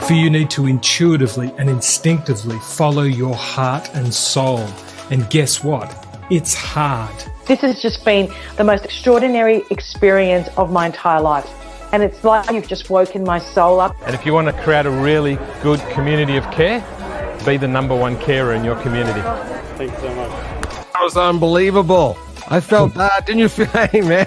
For you need to intuitively and instinctively follow your heart and soul. And guess what? It's hard. This has just been the most extraordinary experience of my entire life. And it's like you've just woken my soul up. And if you want to create a really good community of care, be the #1 carer in your community. Thank you so much. That was unbelievable. I felt that. Didn't you feel that, man?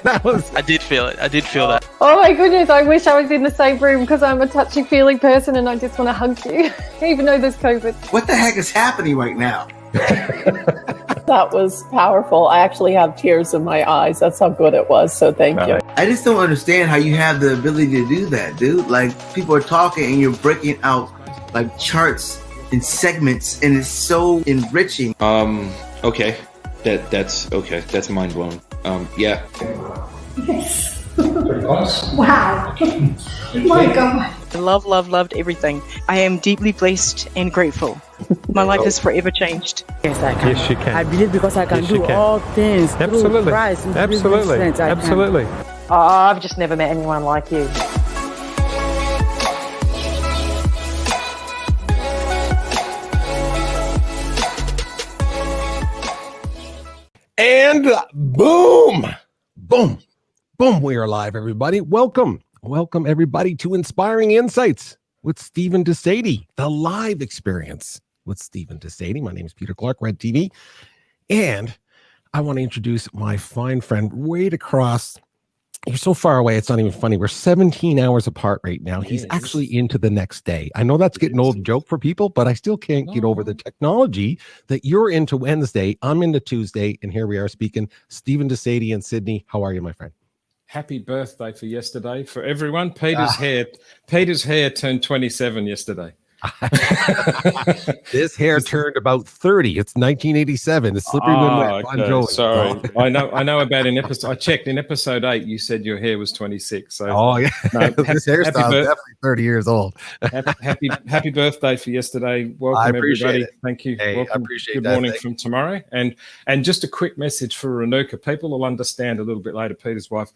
I did feel it. I did feel that. Oh my goodness, I wish I was in the same room because I'm a touchy-feely person and I just want to hug you, even though there's COVID. What the heck is happening right now? That was powerful. I actually have tears in my eyes. That's how good it was. So thank you. I just don't understand how you have the ability to do that, dude. Like, people are talking and you're breaking out like charts and segments, and it's so enriching. Okay. That's okay. That's mind blowing. Yeah. Yes. Wow. My God. I loved everything. I am deeply blessed and grateful. My life is forever changed. Yes, I can. Yes, you can. I believe because I can do all things Absolutely. through Christ. Absolutely. Absolutely. Oh, I've just never met anyone like you. And boom, boom, boom. We are live, everybody. Welcome, everybody, to Inspiring Insights with Stephen DeSade, the live experience with Stephen DeSade. My name is Peter Clark, Red TV, and I want to introduce my fine friend right across. You're so far away, it's not even funny. We're 17 hours apart right now. He's actually into the next day. I know that's getting old joke for people, but I still can't get over the technology that you're into Wednesday, I'm into Tuesday, and here we are speaking. Stephen DeSade in Sydney. How are you, my friend? Happy birthday for yesterday for everyone. Peter's hair turned 27 yesterday. This hair turned about 30. It's 1987. The slippery when wet. Bon Jovi. Sorry. I know about an episode. I checked in episode 8. You said your hair was 26. So yeah. This hairstyle is definitely 30 years old. happy birthday for yesterday. Welcome, everybody. Thank you. Hey, welcome. I appreciate Good that. morning from tomorrow. And just a quick message for Renuka. People will understand a little bit later. Peter's wife.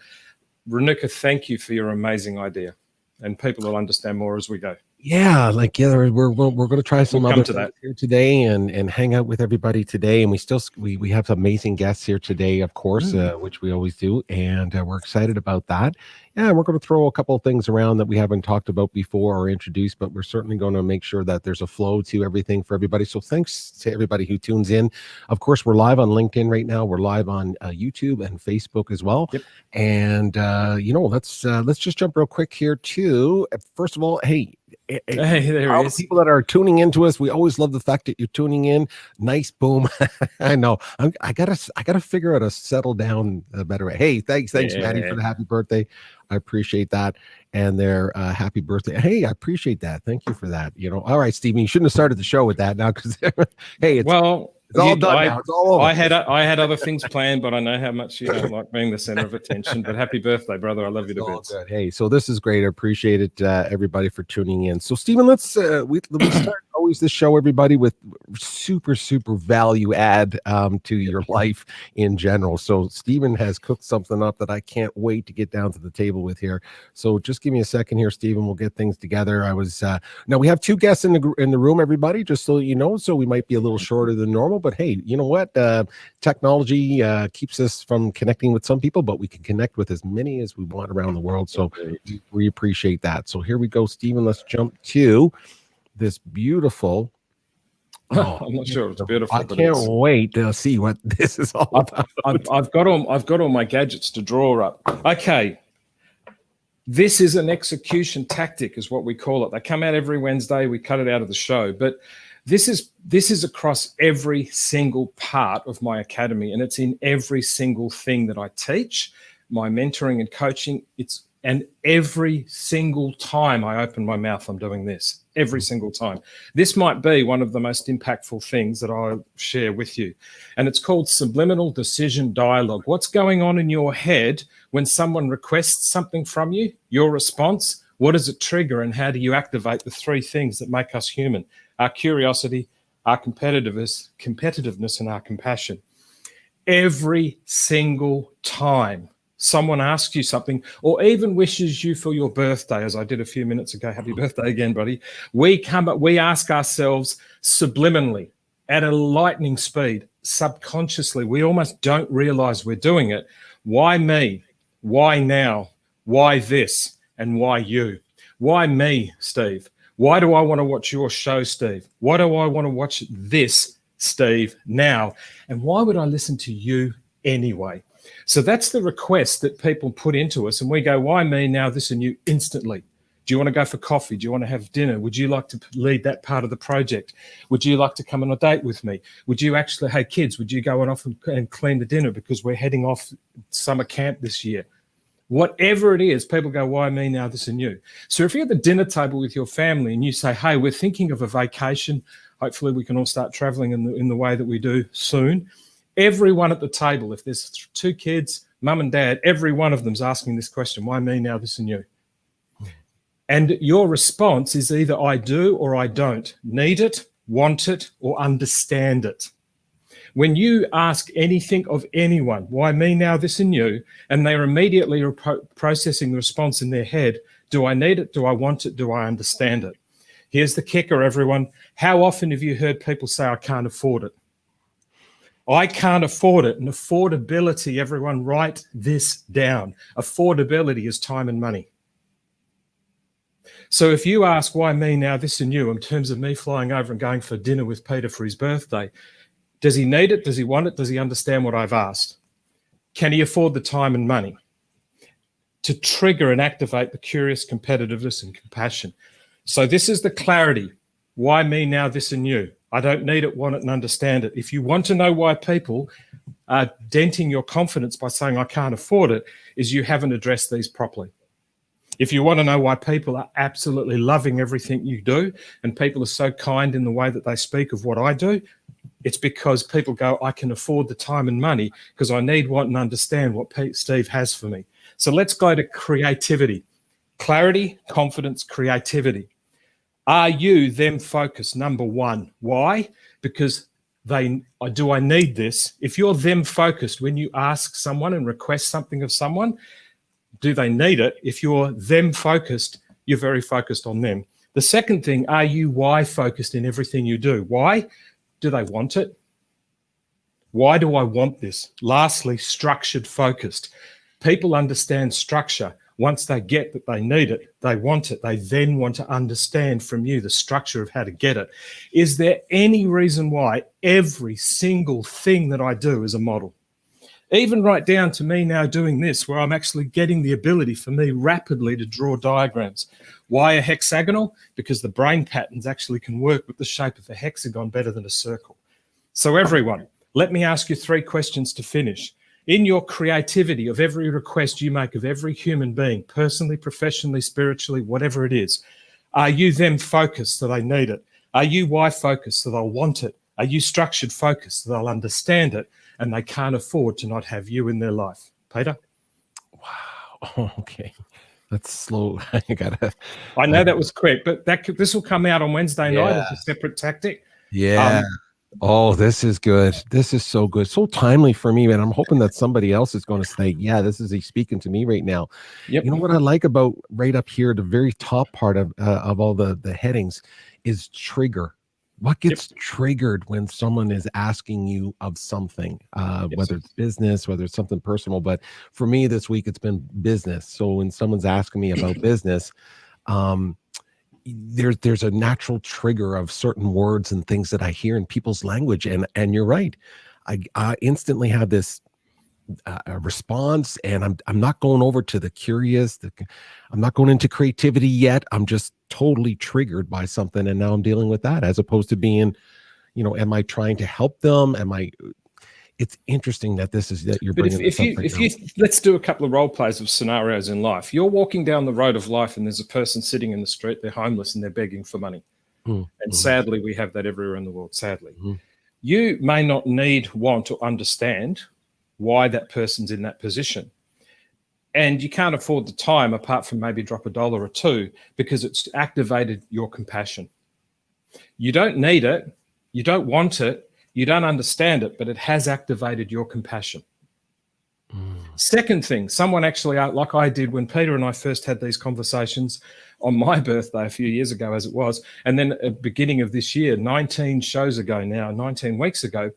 Renuka, thank you for your amazing idea. And people will understand more as we go. Yeah, we're going to try some other things here today and hang out with everybody today. And we have amazing guests here today, of course, which we always do, and we're excited about that. Yeah, we're going to throw a couple of things around that we haven't talked about before or introduced, but we're certainly going to make sure that there's a flow to everything for everybody. So thanks to everybody who tunes in. Of course, we're live on LinkedIn right now. We're live on YouTube and Facebook as well. Yep. And let's just jump real quick here too. First of all, hey, there all it the is. people that are tuning into us, we always love the fact that you're tuning in. Nice, boom. I know. I gotta figure out a settle down a better way. Hey, thanks, Maddie, for the happy birthday. I appreciate that. And their happy birthday. Hey, I appreciate that. Thank you for that. All right, Stephen, you shouldn't have started the show with that now because hey, it's all done now. It's all over. I had other things planned, but I know how much you don't like being the center of attention. But happy birthday, brother. I love you to bits. Hey, so this is great. I appreciate it, everybody, for tuning in. So, Stephen, let's we start always this show, everybody, with super value add to your life in general. So, Stephen has cooked something up that I can't wait to get down to the table with here. So, just give me a second here, Stephen. We'll get things together. Now we have two guests in the room, everybody, just so you know. So we might be a little shorter than normal, but hey, you know what? Technology keeps us from connecting with some people, but we can connect with as many as we want around the world. So we appreciate that. So here we go, Stephen. Let's jump to this beautiful. I'm not sure it's beautiful. I can't wait to see what this is all about. I've got all my gadgets to draw up. Okay. This is an execution tactic, is what we call it. They come out every Wednesday. We cut it out of the show, but this is across every single part of my academy, and it's in every single thing that I teach, my mentoring and coaching. And every single time I open my mouth, I'm doing this. Every single time. This might be one of the most impactful things that I'll share with you. And it's called subliminal decision dialogue. What's going on in your head when someone requests something from you? Your response, what does it trigger, and how do you activate the three things that make us human? Our curiosity, our competitiveness, and our compassion. Every single time someone asks you something, or even wishes you for your birthday, as I did a few minutes ago, happy birthday again, buddy. We ask ourselves subliminally, at a lightning speed, subconsciously, we almost don't realize we're doing it. Why me? Why now? Why this? And why you? Why me, Steve? Why do I want to watch your show, Steve? Why do I want to watch this, Steve, now? And why would I listen to you anyway? So that's the request that people put into us. And we go, why me now, this and you, instantly. Do you want to go for coffee? Do you want to have dinner? Would you like to lead that part of the project? Would you like to come on a date with me? Would you actually, hey kids, would you go on off and clean the dinner because we're heading off summer camp this year? Whatever it is, people go, why me now, this and you? So if you're at the dinner table with your family and you say, hey, we're thinking of a vacation. Hopefully we can all start traveling in the way that we do soon. Everyone at the table, if there's 2 kids, mum and dad, every one of them's asking this question, why me now, this and you? And your response is either I do or I don't. Need it, want it, or understand it. When you ask anything of anyone, why me now, this and you, and they're immediately processing the response in their head, do I need it, do I want it, do I understand it? Here's the kicker, everyone. How often have you heard people say, I can't afford it? I can't afford it. And affordability, everyone, write this down. Affordability is time and money. So if you ask why me now, this and you, in terms of me flying over and going for dinner with Peter for his birthday, does he need it? Does he want it? Does he understand what I've asked? Can he afford the time and money to trigger and activate the curious competitiveness and compassion? So this is the clarity. Why me now, this and you? I don't need it, want it, and understand it. If you want to know why people are denting your confidence by saying I can't afford it, is you haven't addressed these properly. If you want to know why people are absolutely loving everything you do and people are so kind in the way that they speak of what I do, it's because people go, I can afford the time and money because I need, want, and understand what Steve has for me. So let's go to creativity. Clarity, confidence, creativity. Are you them focused? Number one. Why? Because do I need this? If you're them focused, when you ask someone and request something of someone, do they need it? If you're them focused, you're very focused on them. The second thing, are you why focused in everything you do? Why? Do they want it? Why do I want this? Lastly, structured focused. People understand structure. Once they get that they need it, they want it, they then want to understand from you the structure of how to get it. Is there any reason why every single thing that I do is a model? Even right down to me now doing this, where I'm actually getting the ability for me rapidly to draw diagrams. Why a hexagonal? Because the brain patterns actually can work with the shape of a hexagon better than a circle. So everyone, let me ask you 3 questions to finish. In your creativity of every request you make of every human being, personally, professionally, spiritually, whatever it is, are you them focused that they need it? Are you why focused that they'll want it? Are you structured focused that they'll understand it and they can't afford to not have you in their life? Peter? Wow. Okay. That's slow. I know that was quick, but this will come out on Wednesday night as a separate tactic. Yeah. Oh, this is good. This is so good. So timely for me, man. I'm hoping that somebody else is going to say, yeah, this is speaking to me right now. Yep. You know what I like about right up here, the very top part of all the headings is trigger. What gets triggered when someone is asking you of something, whether it's business, whether it's something personal. But for me this week, it's been business. So when someone's asking me about business, there's a natural trigger of certain words and things that I hear in people's language. And you're right. I instantly have this a response, and I'm not going over to the curious. I'm not going into creativity yet. I'm just totally triggered by something, and now I'm dealing with that, as opposed to being, am I trying to help them? It's interesting that you're bringing this up right now. Let's do a couple of role plays of scenarios in life. You're walking down the road of life, and there's a person sitting in the street. They're homeless and they're begging for money. And sadly, we have that everywhere in the world. Sadly, you may not need, want, or understand why that person's in that position. And you can't afford the time apart from maybe drop $1 or $2 because it's activated your compassion. You don't need it. You don't want it. You don't understand it, but it has activated your compassion. Second thing, someone actually, like I did when Peter and I first had these conversations on my birthday a few years ago, as it was, and then at the beginning of this year, 19 shows ago now, 19 weeks ago,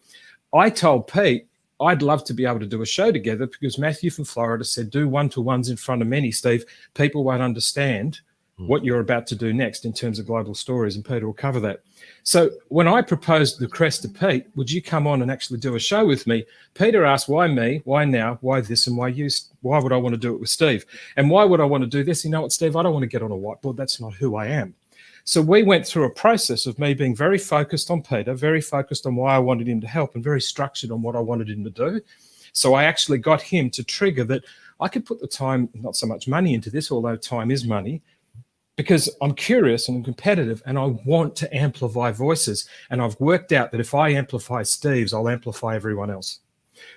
I told Pete I'd love to be able to do a show together because Matthew from Florida said, do one-to-ones in front of many, Steve. People won't understand what you're about to do next in terms of global stories, and Peter will cover that. So when I proposed the crest to Pete, would you come on and actually do a show with me? Peter asked, why me? Why now? Why this? And why you? Why would I want to do it with Steve? And why would I want to do this? You know what, Steve? I don't want to get on a whiteboard. That's not who I am. So we went through a process of me being very focused on Peter, very focused on why I wanted him to help, and very structured on what I wanted him to do. So I actually got him to trigger that I could put the time, not so much money into this, although time is money, because I'm curious and I'm competitive and I want to amplify voices. And I've worked out that if I amplify Steve's, I'll amplify everyone else.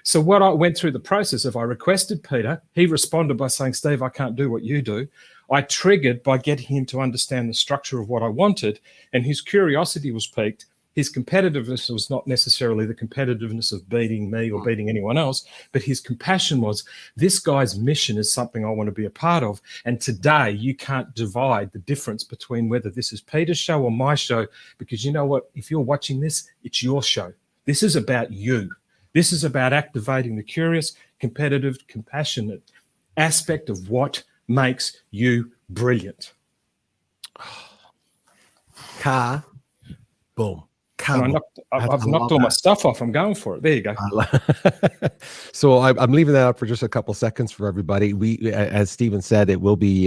So what I went through the process of, I requested Peter, he responded by saying, Steve, I can't do what you do. I triggered by getting him to understand the structure of what I wanted, and his curiosity was piqued. His competitiveness was not necessarily the competitiveness of beating me or beating anyone else, but his compassion was, this guy's mission is something I want to be a part of. And today you can't divide the difference between whether this is Peter's show or my show, because you know what? If you're watching this, it's your show. This is about you. This is about activating the curious, competitive, compassionate aspect of what makes you brilliant. Boom. I've knocked all my stuff off. I'm going for it. There you go. So I'm leaving that up for just a couple seconds for everybody. We, as Stephen said, it will be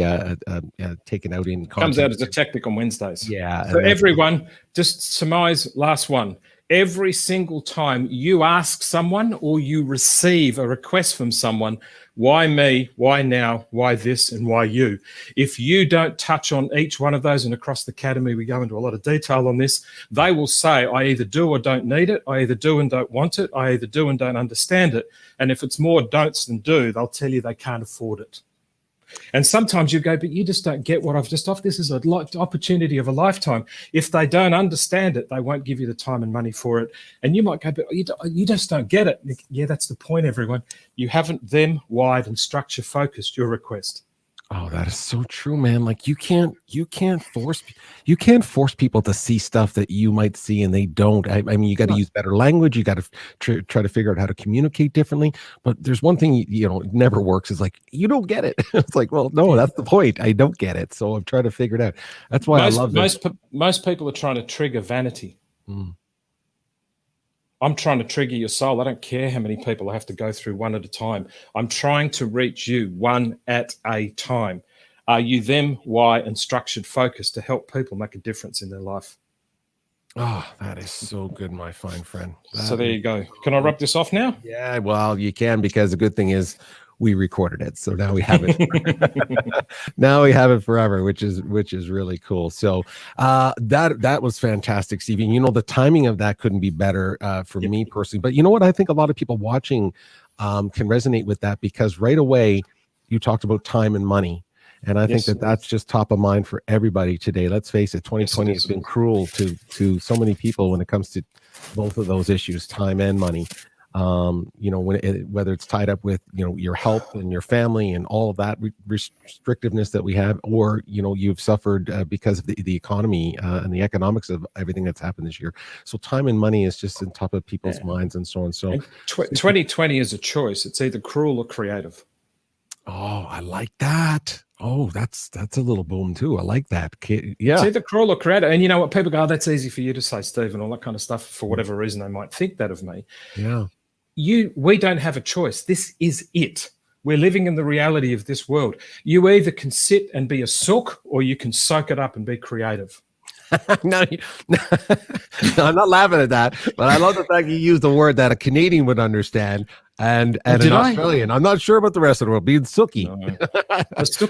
taken out in content. Comes out as a technique on Wednesdays. Yeah. So everyone, just surmise last one. Every single time you ask someone or you receive a request from someone, why me, why now, why this, and why you? If you don't touch on each one of those, and across the academy we go into a lot of detail on this, they will say, I either do or don't need it, I either do and don't want it, I either do and don't understand it. And if it's more don'ts than do, they'll tell you they can't afford it. And sometimes you go, but you just don't get what I've just offered. This is an opportunity of a lifetime. If they don't understand it, they won't give you the time and money for it. And you might go, but you just don't get it. Yeah, that's the point, everyone. You haven't them wide and structure focused your request. Oh, that is so true, man. Like you can't force people to see stuff that you might see and they don't. I mean, you got to use better language. You got to try to figure out how to communicate differently. But there's one thing, it never works. Is like, you don't get it. It's like, well, no, that's the point. I don't get it. So I'm trying to figure it out. That's why I love this. Most people are trying to trigger vanity. I'm trying to trigger your soul. I don't care how many people I have to go through one at a time. I'm trying to reach you one at a time. Are you them, why, and structured focus to help people make a difference in their life? Oh, that is so good, my fine friend. So there you go. Can I wrap this off now? Yeah, well, you can, because the good thing is we recorded it, so now we have it. Now we have it forever, which is really cool. So that was fantastic, Stevie. The timing of that couldn't be better for me personally. But you know what? I think a lot of people watching can resonate with that, because right away you talked about time and money. And I think that's just top of mind for everybody today. Let's face it, 2020 has been cruel to so many people when it comes to both of those issues, time and money. Whether it's tied up with, your health and your family and all of that restrictiveness that we have, or, you've suffered because of the economy and the economics of everything that's happened this year. So time and money is just on top of people's minds and so on. So 2020 is a choice. It's either cruel or creative. Oh, I like that. Oh, that's a little boom too. I like that. Yeah. It's either cruel or creative. And you know what? People go, oh, that's easy for you to say, Steve, and all that kind of stuff. For whatever reason, they might think that of me. Yeah. We don't have a choice. This is it. We're living in the reality of this world. You either can sit and be a sook, or you can soak it up and be creative. No, I'm not laughing at that, but I love the fact you used the word that a Canadian would understand and an Australian. I'm not sure about the rest of the world being sooky.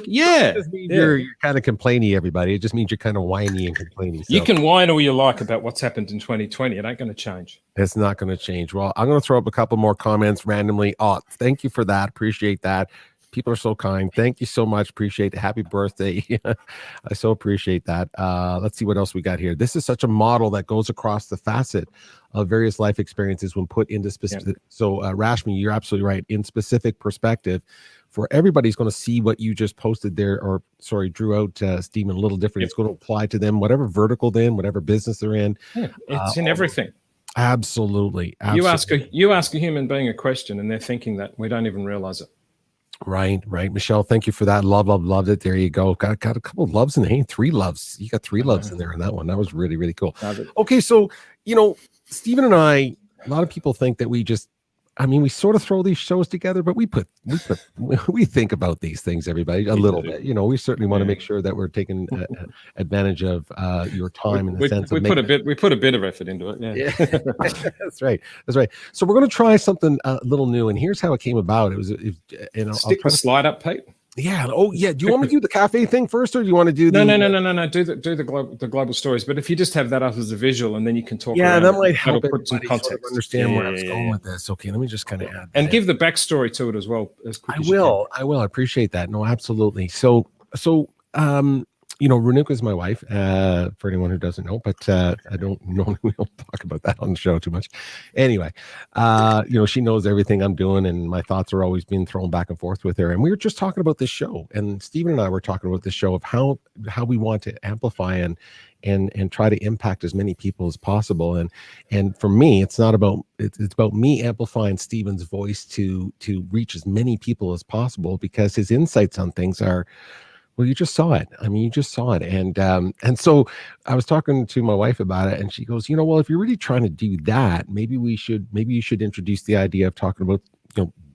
Yeah. It just means you're kind of complainy, everybody. It just means you're kind of whiny and complaining. So. You can whine all you like about what's happened in 2020. It ain't going to change. It's not going to change. Well, I'm going to throw up a couple more comments randomly. Oh, thank you for that. Appreciate that. People are so kind. Thank you so much. Appreciate it. Happy birthday. I so appreciate that. Let's see what else we got here. This is such a model that goes across the facet of various life experiences when put into specific. So Rashmi, you're absolutely right. In specific perspective, for everybody's going to see what you just posted there, or sorry, drew out, Stephen, a little different. It's going to apply to them, whatever vertical they're in, whatever business they're in. Yeah, it's in everything. Absolutely. You ask a human being a question and they're thinking that. We don't even realize it. Right. Michelle, thank you for that. Loved it. There you go. Got a couple of loves in there. 3 loves. You got 3 loves in there in that one. That was really, really cool. Okay, so, Stephen and I, a lot of people think that we sort of throw these shows together, but we think about these things, everybody, a little bit. We certainly want to make sure that we're taking advantage of your time in the sense of we put a bit of effort into it. Yeah. That's right. So we're going to try something a little new, and here's how it came about. Stick the slide up, Pete. Yeah. Oh, yeah. Do you want me to do the cafe thing first, or do you want to do No. Do the global stories. But if you just have that up as a visual, and then you can talk. Yeah, that might help put some context. Sort of understand where I was going with this. Okay, let me just kind of add. And give the backstory to it as well. I will. I appreciate that. No, absolutely. So Renuka is my wife, for anyone who doesn't know, but I don't normally we don't talk about that on the show too much. Anyway, she knows everything I'm doing, and my thoughts are always being thrown back and forth with her. And we were just talking about this show, and Stephen and I were talking about this show of how we want to amplify and try to impact as many people as possible. And for me, it's about me amplifying Stephen's voice to reach as many people as possible, because his insights on things are, well, you just saw it. And so I was talking to my wife about it, and she goes, well, if you're really trying to do that, maybe you should introduce the idea of talking about,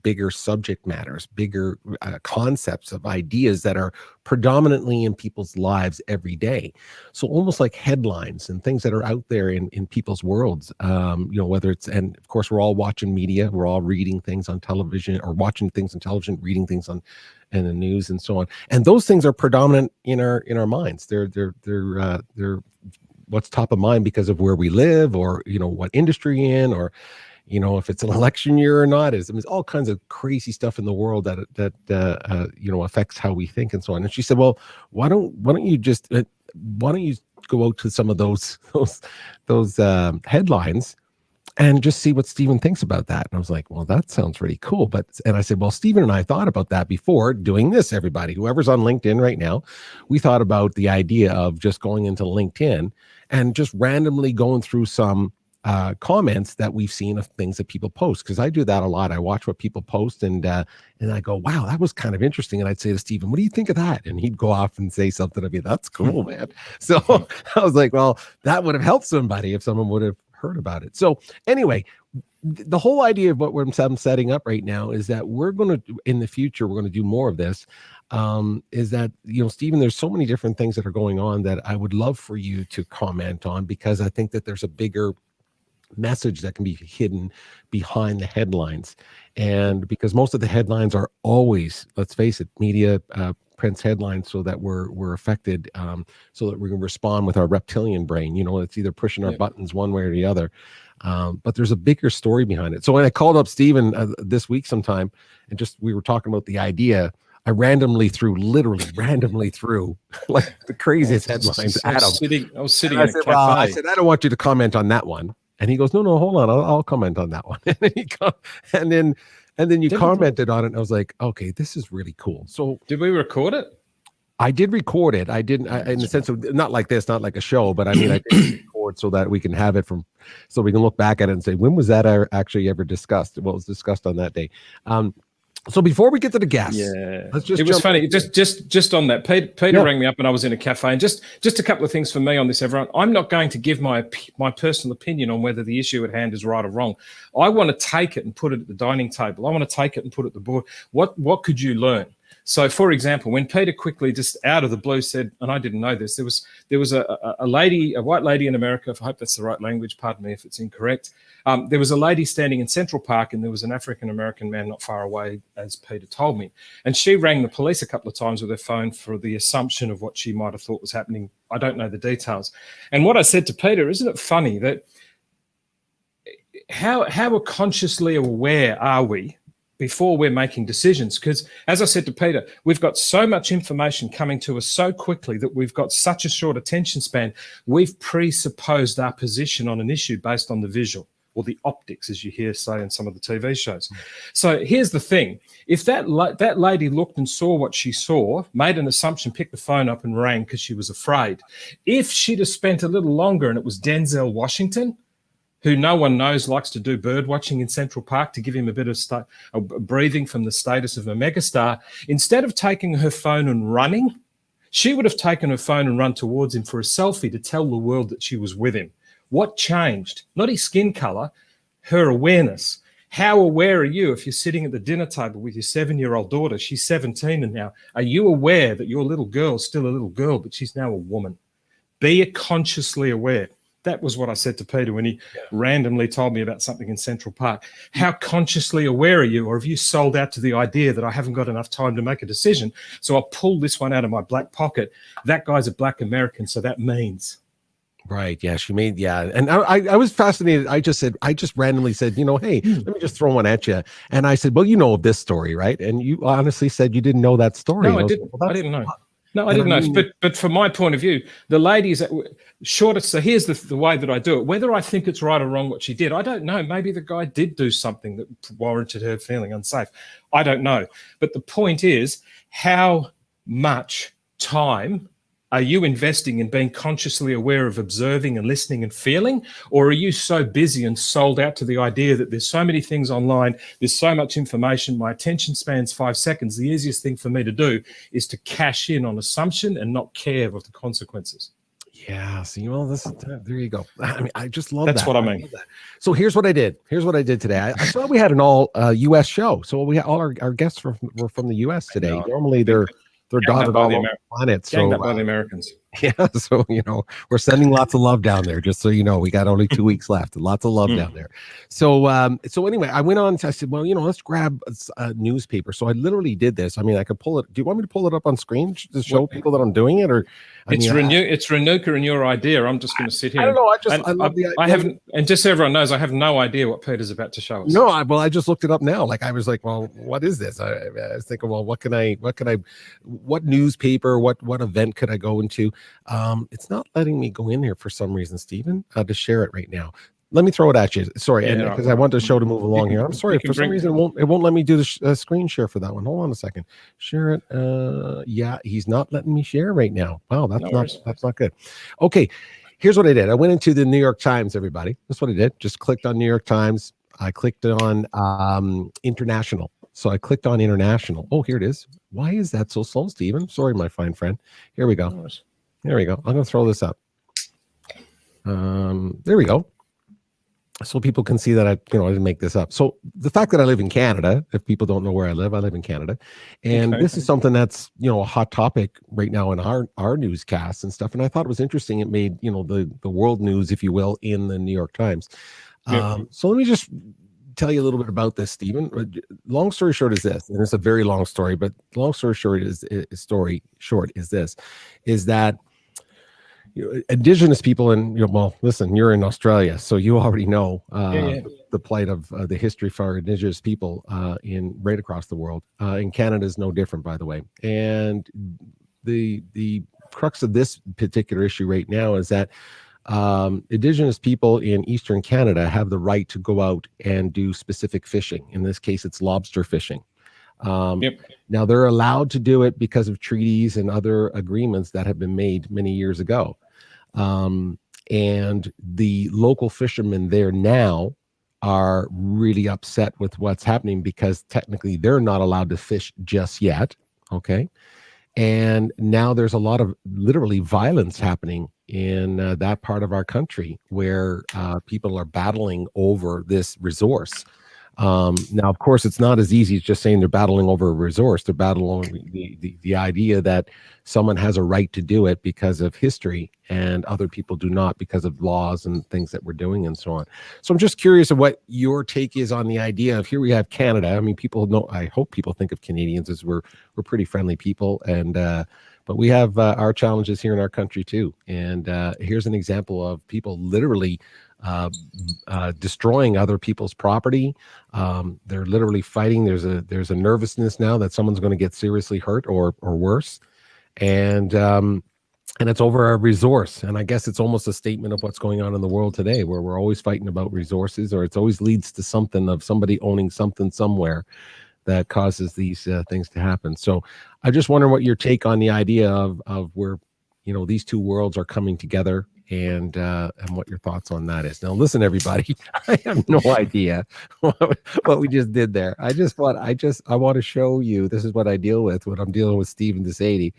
bigger subject matters, bigger concepts of ideas that are predominantly in people's lives every day. So almost like headlines and things that are out there in people's worlds, whether it's, and of course, we're all watching media, we're all reading things on television, or watching things on television, reading things on and the news and so on. And those things are predominant in our minds. They're what's top of mind because of where we live, or, what industry in, or, if it's an election year or not. It's all kinds of crazy stuff in the world that affects how we think and so on. And she said, well, why don't you go out to some of those headlines and just see what Stephen thinks about that. And I was like, well, that sounds really cool. And I said, well, Stephen and I thought about that before doing this. Everybody, whoever's on LinkedIn right now, we thought about the idea of just going into LinkedIn and just randomly going through some comments that we've seen of things that people post, because I do that a lot. I watch what people post, and I go, wow, that was kind of interesting. And I'd say to Stephen, what do you think of that? And he'd go off and say something to me, that's cool, man. So I was like, well, that would have helped somebody if someone would have heard about it. So anyway, the whole idea of what I'm setting up right now is that in the future, we're going to do more of this. Is that, Stephen, there's so many different things that are going on that I would love for you to comment on, because I think that there's a bigger message that can be hidden behind the headlines. And because most of the headlines are always, let's face it, media prints headlines so that we're affected, so that we can respond with our reptilian brain. It's either pushing our buttons one way or the other. But there's a bigger story behind it. So when I called up Stephen this week sometime, and we were talking about the idea, I literally randomly through like the craziest headlines at him. I was sitting in a cafe. Well, I said, I don't want you to comment on that one. And he goes, no, hold on, I'll comment on that one. And then you commented on it, and I was like, okay, this is really cool. So did we record it? I did record it. I didn't, in the sense of not like this, not like a show, but I mean, I did record so that we can have it so we can look back at it and say, when was that actually ever discussed? Well, it was discussed on that day. So before we get to the guests, let's just. It was funny. Just on that, Peter rang me up, and I was in a cafe. And just a couple of things for me on this, everyone. I'm not going to give my personal opinion on whether the issue at hand is right or wrong. I want to take it and put it at the dining table. I want to take it and put it at the board. What could you learn? So, for example, when Peter quickly just out of the blue said, and I didn't know this, there was a lady, a white lady in America. I hope that's the right language. Pardon me if it's incorrect. There was a lady standing in Central Park, and there was an African-American man not far away, as Peter told me. And she rang the police a couple of times with her phone for the assumption of what she might have thought was happening. I don't know the details. And what I said to Peter, isn't it funny that how consciously aware are we before we're making decisions. Because as I said to Peter, we've got so much information coming to us so quickly that we've got such a short attention span. We've presupposed our position on an issue based on the visual or the optics, as you hear say in some of the TV shows. So here's the thing. If that lady looked and saw what she saw, made an assumption, picked the phone up and rang because she was afraid. If she'd have spent a little longer and it was Denzel Washington, who no one knows likes to do bird watching in Central Park to give him a bit of breathing from the status of a megastar, instead of taking her phone and running, she would have taken her phone and run towards him for a selfie to tell the world that she was with him. What changed? Not his skin color, her awareness. How aware are you if you're sitting at the dinner table with your 7-year-old daughter? She's 17 and now. Are you aware that your little girl's still a little girl, but she's now a woman? Be consciously aware. That was what I said to Peter when he randomly told me about something in Central Park. How consciously aware are you? Or have you sold out to the idea that I haven't got enough time to make a decision, so I'll pull this one out of my black pocket? That guy's a black American, so that means. Right. Yeah. She made. Yeah. And I was fascinated. I just randomly said, hey, let me just throw one at you. And I said, well, you know this story, right? And you honestly said you didn't know that story. No, I didn't. I didn't know. No, I didn't know. But from my point of view, the ladies shortest. So here's the way that I do it. Whether I think it's right or wrong what she did, I don't know. Maybe the guy did do something that warranted her feeling unsafe. I don't know. But the point is, how much time are you investing in being consciously aware of observing and listening and feeling? Or are you so busy and sold out to the idea that there's so many things online, there's so much information, my attention span's 5 seconds. The easiest thing for me to do is to cash in on assumption and not care of the consequences. Yeah. See, well, there you go. I mean, I just love That's that. what I mean. So here's what I did. Here's what I did today. I saw we had an all U.S. show. So we had all our guests were from the U.S. today. Normally they're dotted all over the planet. So by the Americans. Yeah, so we're sending lots of love down there. Just so you know, we got only 2 weeks left. Lots of love down there. So anyway, I went on. I said, well, let's grab a newspaper. So I literally did this. I mean, I could pull it. Do you want me to pull it up on screen to show people that I'm doing it, or it's Renuka and your idea? I'm just going to sit here. I don't know. I love the idea. I haven't, and just so everyone knows, I have no idea what Peter's about to show us. No, I just looked it up now. Like I was like, well, what is this? I was thinking, well, what newspaper, what event could I go into? It's not letting me go in here for some reason, Stephen, to share it right now. Let me throw it at you. Sorry, because I want the show to move along here. I'm sorry. For some reason, it won't let me do the screen share for that one. Hold on a second. Share it. Yeah, he's not letting me share right now. Wow, that's not good. Okay, here's what I did. I went into the New York Times, everybody. That's what I did. Just clicked on New York Times. I clicked on international. So I clicked on international. Oh, here it is. Why is that so slow, Stephen? Sorry, my fine friend. Here we go. There we go. I'm going to throw this up. There we go. So people can see that I didn't make this up. So the fact that I live in Canada, if people don't know where I live in Canada. And this is something that's, a hot topic right now in our newscasts and stuff. And I thought it was interesting. It made, the world news, if you will, in the New York Times. So let me just tell you a little bit about this, Stephen. Long story short is this, and it's a very long story, but long story short is that Indigenous people, and well, listen, you're in Australia, so you already know the plight of the history for our Indigenous people in right across the world. And Canada is no different, by the way. And the crux of this particular issue right now is that Indigenous people in Eastern Canada have the right to go out and do specific fishing. In this case, it's lobster fishing. Now they're allowed to do it because of treaties and other agreements that have been made many years ago. And the local fishermen there now are really upset with what's happening because technically they're not allowed to fish just yet. Okay. And now there's a lot of literally violence happening in that part of our country where people are battling over this resource. Now, of course, it's not as easy as just saying they're battling over a resource. They're battling over the idea that someone has a right to do it because of history and other people do not because of laws and things that we're doing and so on. So I'm just curious of what your take is on the idea of here we have Canada. I mean, people know, I hope people think of Canadians as we're pretty friendly people. And, but we have our challenges here in our country too. And here's an example of people literally destroying other people's property. They're literally fighting. There's a nervousness now that someone's going to get seriously hurt or worse, and it's over a resource. And I guess it's almost a statement of what's going on in the world today, where we're always fighting about resources, or it always leads to something of somebody owning something somewhere that causes these things to happen. So I just wonder what your take on the idea of where, these two worlds are coming together, and what your thoughts on that is. Now, listen, everybody, I have no idea what we just did there. I want to show you, this is what I deal with when I'm dealing with Stephen Sede.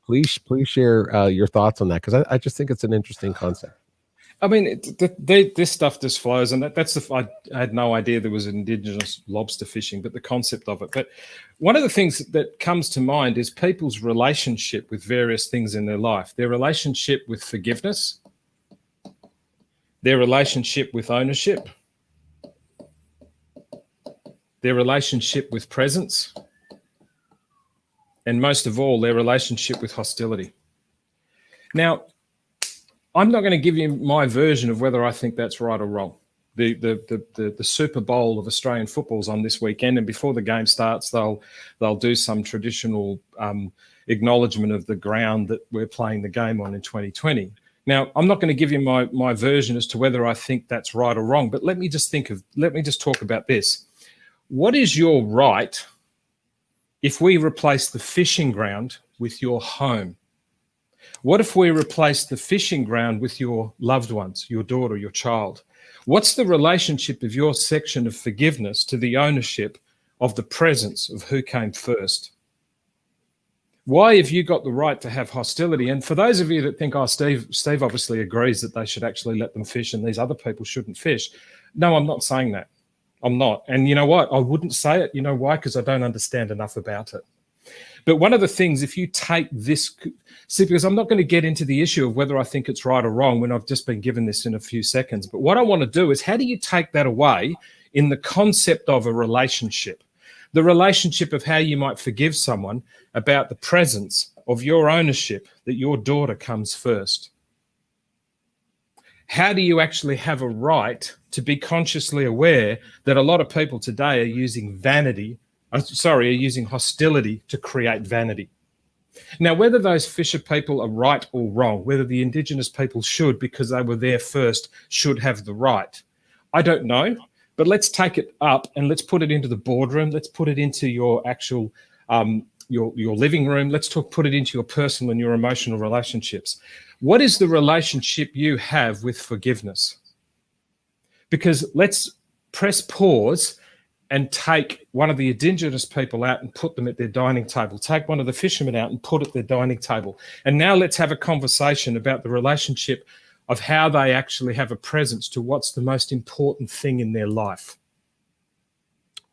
Please share your thoughts on that, because I just think it's an interesting concept. I mean, this stuff just flows, and I had no idea there was indigenous lobster fishing, but the concept of it. But one of the things that comes to mind is people's relationship with various things in their life. Their relationship with forgiveness, their relationship with ownership, their relationship with presence, and most of all, their relationship with hostility. Now, I'm not going to give you my version of whether I think that's right or wrong. The Super Bowl of Australian football's on this weekend, and before the game starts, they'll do some traditional acknowledgement of the ground that we're playing the game on in 2020. Now, I'm not going to give you my version as to whether I think that's right or wrong, but let me just talk about this. What is your right if we replace the fishing ground with your home? What if we replace the fishing ground with your loved ones, your daughter, your child? What's the relationship of your section of forgiveness to the ownership of the presence of who came first? Why have you got the right to have hostility? And for those of you that think, Steve obviously agrees that they should actually let them fish and these other people shouldn't fish. No, I'm not saying that. I'm not. And you know what? I wouldn't say it. You know why? Because I don't understand enough about it. But one of the things, if you take this, because I'm not going to get into the issue of whether I think it's right or wrong when I've just been given this in a few seconds, but what I want to do is, how do you take that away in the concept of a relationship? The relationship of how you might forgive someone about the presence of your ownership, that your daughter comes first. How do you actually have a right to be consciously aware that a lot of people today are using using hostility to create vanity? Now, whether those fisher people are right or wrong, whether the indigenous people should, because they were there first, should have the right, I don't know. But let's take it up and let's put it into the boardroom. Let's put it into your actual your living room. Let's put it into your personal and your emotional relationships. What is the relationship you have with forgiveness? Because let's press pause and take one of the indigenous people out and put them at their dining table. Take one of the fishermen out and put at their dining table. And now let's have a conversation about the relationship of how they actually have a presence to what's the most important thing in their life.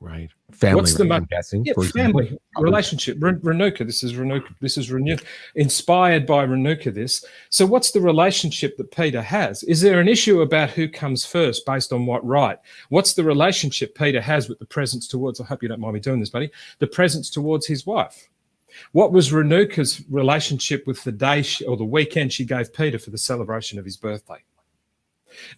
Right. Family, I'm guessing. Yeah, family, relationship. Renuka, this is Renuka, inspired by Renuka this. So what's the relationship that Peter has? Is there an issue about who comes first based on what right? What's the relationship Peter has with the presence towards, I hope you don't mind me doing this, buddy, the presence towards his wife? What was Renuka's relationship with the day or the weekend she gave Peter for the celebration of his birthday?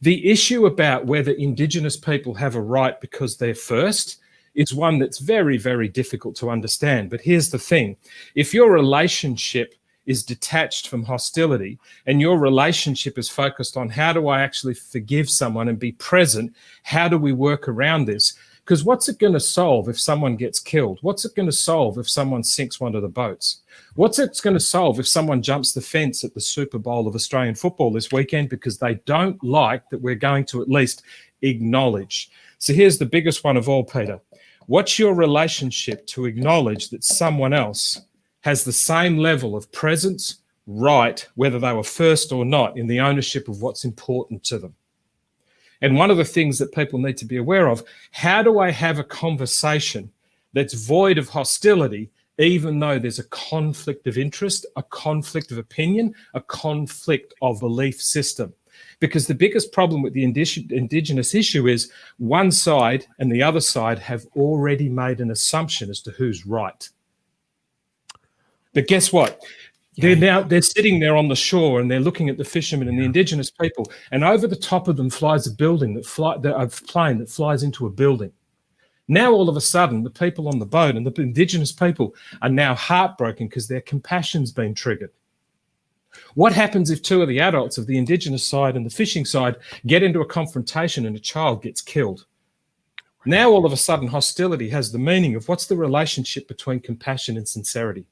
The issue about whether Indigenous people have a right because they're first is one that's very, very difficult to understand. But here's the thing. If your relationship is detached from hostility and your relationship is focused on how do I actually forgive someone and be present, how do we work around this? Because what's it going to solve if someone gets killed? What's it going to solve if someone sinks one of the boats? What's it going to solve if someone jumps the fence at the Super Bowl of Australian football this weekend because they don't like that we're going to at least acknowledge? So here's the biggest one of all, Peter. What's your relationship to acknowledge that someone else has the same level of presence, right, whether they were first or not, in the ownership of what's important to them? And one of the things that people need to be aware of, how do I have a conversation that's void of hostility, even though there's a conflict of interest, a conflict of opinion, a conflict of belief system? Because the biggest problem with the Indigenous issue is one side and the other side have already made an assumption as to who's right. But guess what? They're sitting there on the shore and they're looking at the fishermen and the indigenous people, and over the top of them flies a plane that flies into a building. Now all of a sudden the people on the boat and the indigenous people are now heartbroken because their compassion's been triggered. What happens if two of the adults of the indigenous side and the fishing side get into a confrontation and a child gets killed? Now all of a sudden hostility has the meaning of what's the relationship between compassion and sincerity?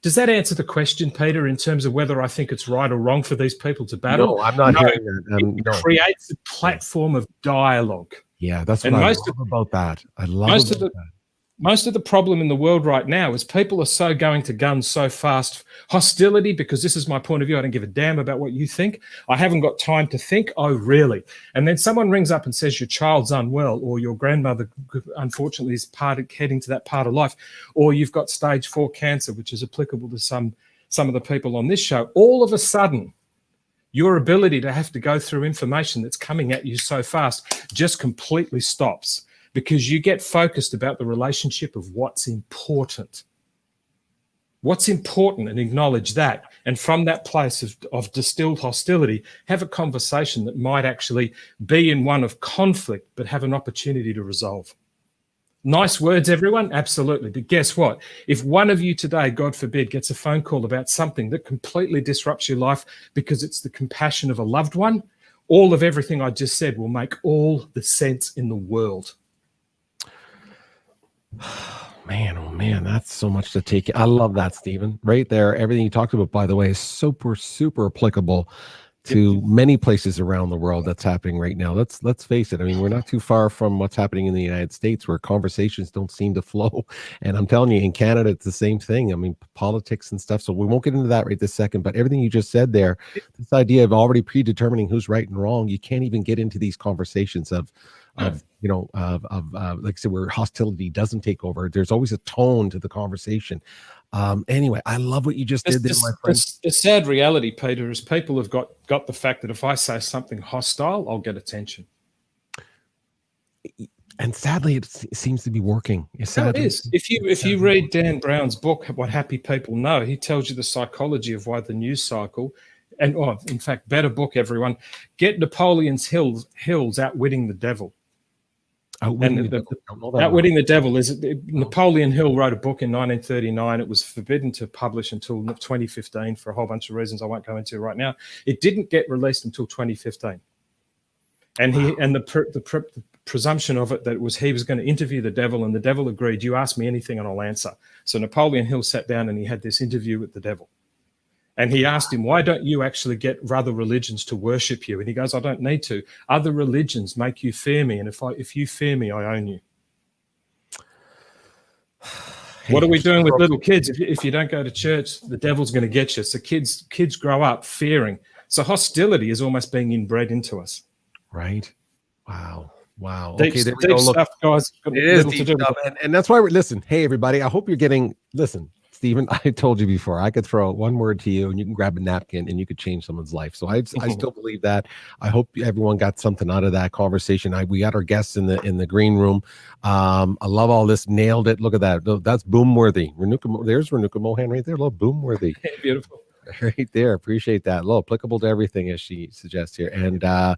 Does that answer the question, Peter, in terms of whether I think it's right or wrong for these people to battle? No, I'm not hearing that. It creates a platform of dialogue. Yeah, that's what I love about that. I love that. Most of the problem in the world right now is people are so going to guns so fast. Hostility, because this is my point of view. I don't give a damn about what you think. I haven't got time to think. Oh, really? And then someone rings up and says your child's unwell, or your grandmother, unfortunately, is heading to that part of life, or you've got stage 4 cancer, which is applicable to some of the people on this show. All of a sudden, your ability to have to go through information that's coming at you so fast just completely stops, because you get focused about the relationship of what's important. What's important, and acknowledge that. And from that place of distilled hostility, have a conversation that might actually be in one of conflict, but have an opportunity to resolve. Nice words, everyone? Absolutely. But guess what? If one of you today, God forbid, gets a phone call about something that completely disrupts your life because it's the compassion of a loved one, all of everything I just said will make all the sense in the world. Man, oh man, that's so much to take. I love that, Stephen. Right there, everything you talked about, by the way, is super applicable to many places around the world that's happening right now. Let's face it. I mean, we're not too far from what's happening in the United States, where conversations don't seem to flow. And I'm telling you, in Canada, it's the same thing. I mean, politics and stuff. So we won't get into that right this second. But everything you just said there, this idea of already predetermining who's right and wrong, you can't even get into these conversations of like I said, where hostility doesn't take over. There's always a tone to the conversation. Anyway, I love what you just did there, my friend. The sad reality, Peter, is people have got the fact that if I say something hostile, I'll get attention. And sadly, it seems to be working. It is. If you read Dan Brown's book, What Happy People Know, he tells you the psychology of why the news cycle, and in fact, better book, everyone, get Napoleon Hill's Outwitting the Devil. Outwitting the Devil is Napoleon Hill wrote a book in 1939. It was forbidden to publish until 2015 for a whole bunch of reasons I won't go into right now. It didn't get released until 2015, and the presumption of it that he was going to interview the devil, and the devil agreed. You ask me anything and I'll answer. So Napoleon Hill sat down and he had this interview with the devil. And he asked him, why don't you actually get other religions to worship you? And he goes, I don't need to. Other religions make you fear me. And if you fear me, I own you. What are we doing with little kids? If you don't go to church, the devil's going to get you. So kids grow up fearing. So hostility is almost being inbred into us. Right. Wow. Deep, okay, there we deep go. stuff, guys. It is deep stuff. And that's why listen, hey, everybody, I hope you're getting, listen, Stephen, I told you before, I could throw one word to you and you can grab a napkin and you could change someone's life. So I still believe that. I hope everyone got something out of that conversation. We got our guests in the green room. I love all this. Nailed it. Look at that. That's boom worthy. There's Renuka Mohan right there. A little boom worthy. Beautiful. Right there. Appreciate that. A little applicable to everything, as she suggests here. And I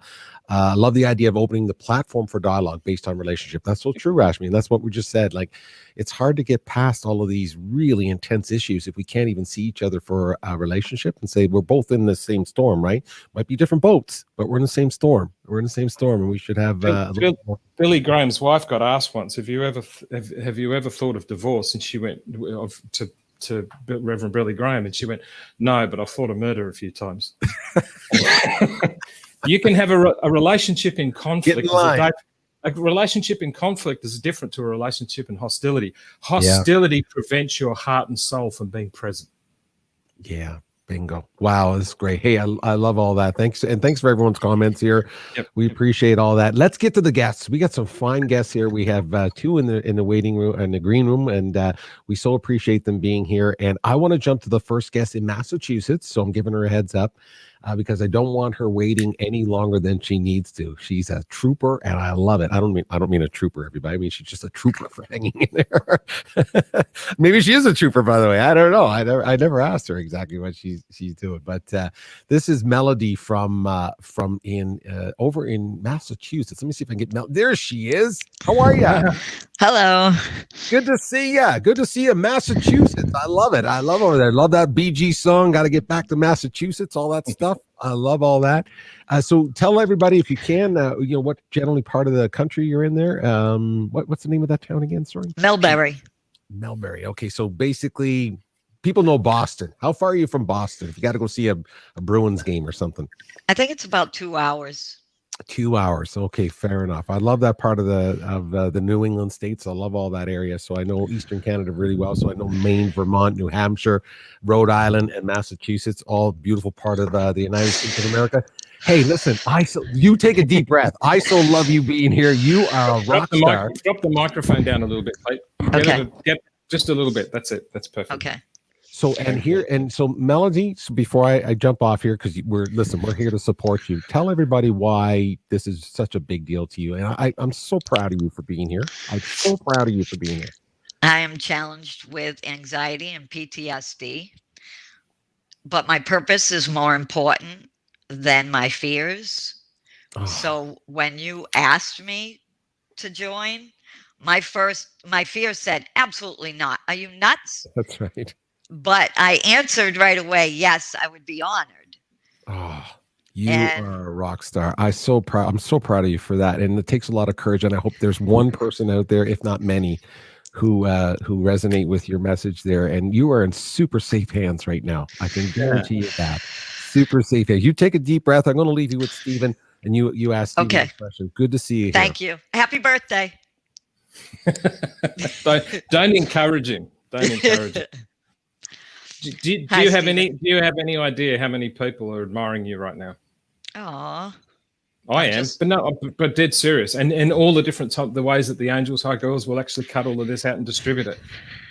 love the idea of opening the platform for dialogue based on relationship. That's so true, Rashmi. And that's what we just said. Like, it's hard to get past all of these really intense issues if we can't even see each other for a relationship and say we're both in the same storm, right? Might be different boats, but we're in the same storm. We're in the same storm, and we should have Billy Graham's wife got asked once, have you ever thought of divorce? And she went to Reverend Billy Graham, and she went, no, but I've thought of murder a few times. You can have a relationship in conflict. A relationship in conflict is different to a relationship in hostility. Hostility prevents your heart and soul from being present. Yeah. Bingo. Wow, this is great. Hey, I love all that. Thanks. And thanks for everyone's comments here. Yep. We appreciate all that. Let's get to the guests. We got some fine guests here. We have two in the waiting room, in the green room, and we so appreciate them being here. And I want to jump to the first guest in Massachusetts. So I'm giving her a heads up. because I don't want her waiting any longer than she needs to. She's a trooper, and I love it. I don't mean a trooper, everybody. I mean she's just a trooper for hanging in there. Maybe she is a trooper, by the way. I don't know. I never asked her exactly what she's doing. But this is Melody from over in Massachusetts. Let me see if I can get there. She is. How are you? Hello. Good to see you. Good to see you, Massachusetts. I love it. I love over there. Love that BG song. Got to get back to Massachusetts. All that stuff. I love all that. So tell everybody if you can, what generally part of the country you're in there. What's the name of that town again? Sorry, Melbury. Melbury. Okay, so basically, people know Boston. How far are you from Boston? If you got to go see a Bruins game or something. I think it's about 2 hours. 2 hours. Okay, fair enough. I love that part of the New England states. I love all that area. So I know Eastern Canada really well. So I know Maine, Vermont, New Hampshire, Rhode Island, and Massachusetts, all beautiful part of the United States of America. Hey, listen, you take a deep breath. I so love you being here. You are a rock star. Drop the microphone down a little bit, Kate. Get just a little bit. That's it. That's perfect. Okay. So Melody, so before I jump off here, because we're here to support you. Tell everybody why this is such a big deal to you. And I'm so proud of you for being here. I'm so proud of you for being here. I am challenged with anxiety and PTSD, but my purpose is more important than my fears. Oh. So when you asked me to join, my fear said, absolutely not. Are you nuts? That's right. But I answered right away, yes, I would be honored. Oh, you are a rock star. I'm so proud of you for that. And it takes a lot of courage. And I hope there's one person out there, if not many, who resonate with your message there. And you are in super safe hands right now. I can guarantee you that. Super safe hands. You take a deep breath. I'm going to leave you with Stephen. And you ask Stephen a question. Good to see you. Thank you. Happy birthday. Don't encourage him. Don't encourage him. Do you have any idea how many people are admiring you right now? Aww. I am, but dead serious. And all the different the ways that the angels, high girls will actually cut all of this out and distribute it.